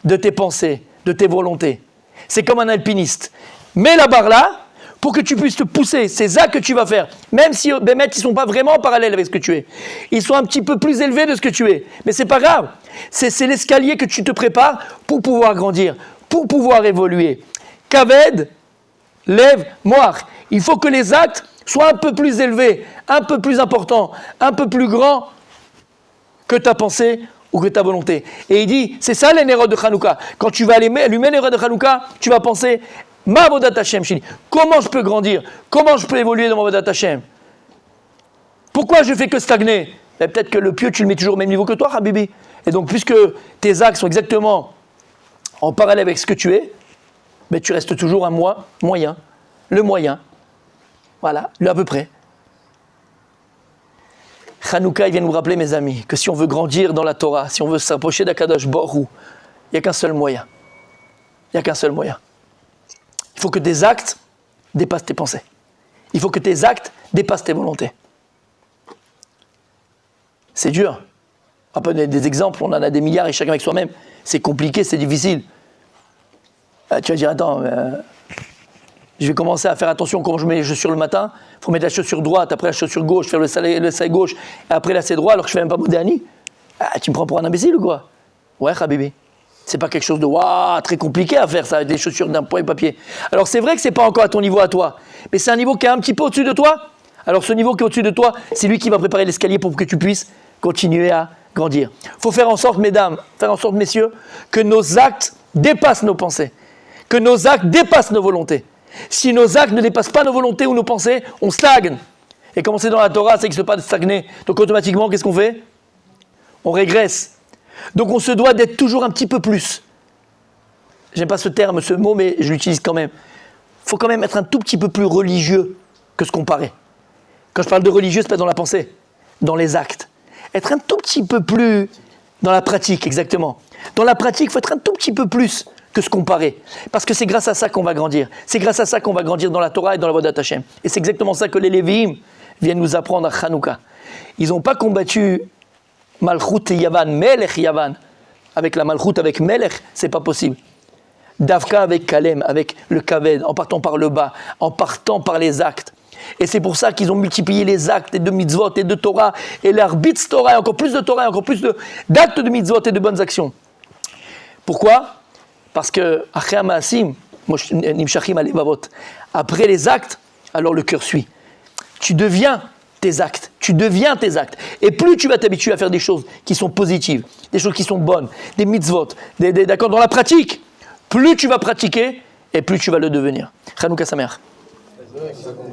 S1: de tes pensées, de tes volontés. C'est comme un alpiniste. Mets la barre là, pour que tu puisses te pousser, ces actes que tu vas faire, même si Bémet, ils ne sont pas vraiment en parallèle avec ce que tu es. Ils sont un petit peu plus élevés de ce que tu es. Mais ce n'est pas grave. C'est l'escalier que tu te prépares pour pouvoir grandir, pour pouvoir évoluer. Kaved, lève, moire. Il faut que les actes soient un peu plus élevés, un peu plus importants, un peu plus grands que ta pensée ou que ta volonté. Et il dit, c'est ça les Nérot de Hanouka. Quand tu vas allumer les Nérot de Hanouka, tu vas penser, ma Avodat Hashem, comment je peux grandir? Comment je peux évoluer dans ma Avodat Hashem? Pourquoi je fais que stagner? Peut-être que le pieu, tu le mets toujours au même niveau que toi, Habibi. Et donc, puisque tes actes sont exactement en parallèle avec ce que tu es, mais tu restes toujours un moyen. Le moyen. Voilà, le à peu près. Hanouka, il vient nous rappeler, mes amis, que si on veut grandir dans la Torah, si on veut s'approcher d'Akadosh Baruch Hu, il n'y a qu'un seul moyen. Il n'y a qu'un seul moyen. Il faut que tes actes dépassent tes pensées. Il faut que tes actes dépassent tes volontés. C'est dur. On peut donner des exemples, on en a des milliards et chacun avec soi-même. C'est compliqué, c'est difficile. Tu vas dire, attends, je vais commencer à faire attention quand je mets les chaussures le matin. Il faut mettre la chaussure droite, après la chaussure gauche, faire le salé gauche, et après là c'est droit alors que je ne fais même pas Modéani. Tu me prends pour un imbécile ou quoi? Ouais, Habibi. C'est pas quelque chose de très compliqué à faire ça avec des chaussures d'un point et papier. Alors c'est vrai que c'est pas encore à ton niveau à toi, mais c'est un niveau qui est un petit peu au-dessus de toi. Alors ce niveau qui est au-dessus de toi, c'est lui qui va préparer l'escalier pour que tu puisses continuer à grandir. Il faut faire en sorte, mesdames, faire en sorte, messieurs, que nos actes dépassent nos pensées, que nos actes dépassent nos volontés. Si nos actes ne dépassent pas nos volontés ou nos pensées, on stagne. Et comme c'est dans la Torah, c'est qu'il ne se passe pas de stagner. Donc automatiquement, qu'est-ce qu'on fait? On régresse. Donc on se doit d'être toujours un petit peu plus. J'aime pas ce terme, ce mot, mais je l'utilise quand même. Il faut quand même être un tout petit peu plus religieux que ce qu'on paraît. Quand je parle de religieux, c'est pas dans la pensée, dans les actes. Être un tout petit peu plus dans la pratique, exactement. Dans la pratique, il faut être un tout petit peu plus que se comparer. Parce que c'est grâce à ça qu'on va grandir. C'est grâce à ça qu'on va grandir dans la Torah et dans la Vodat Hashem. Et c'est exactement ça que les Lévi'im viennent nous apprendre à Hanouka. Ils n'ont pas combattu Malchut Yavan, Melech Yavan. Avec la Malchut, avec Melech, c'est pas possible. Davka avec Kalem, avec le Kaved, en partant par le bas, en partant par les actes. Et c'est pour ça qu'ils ont multiplié les actes et de mitzvot et de Torah et l'arbitz Torah, et encore plus de Torah, et encore plus d'actes de mitzvot et de bonnes actions. Pourquoi ? Parce que après les actes, alors le cœur suit. Tu deviens tes actes. Et plus tu vas t'habituer à faire des choses qui sont positives, des choses qui sont bonnes, des mitzvot, d'accord, dans la pratique, plus tu vas pratiquer et plus tu vas le devenir. Hanouka Sameach.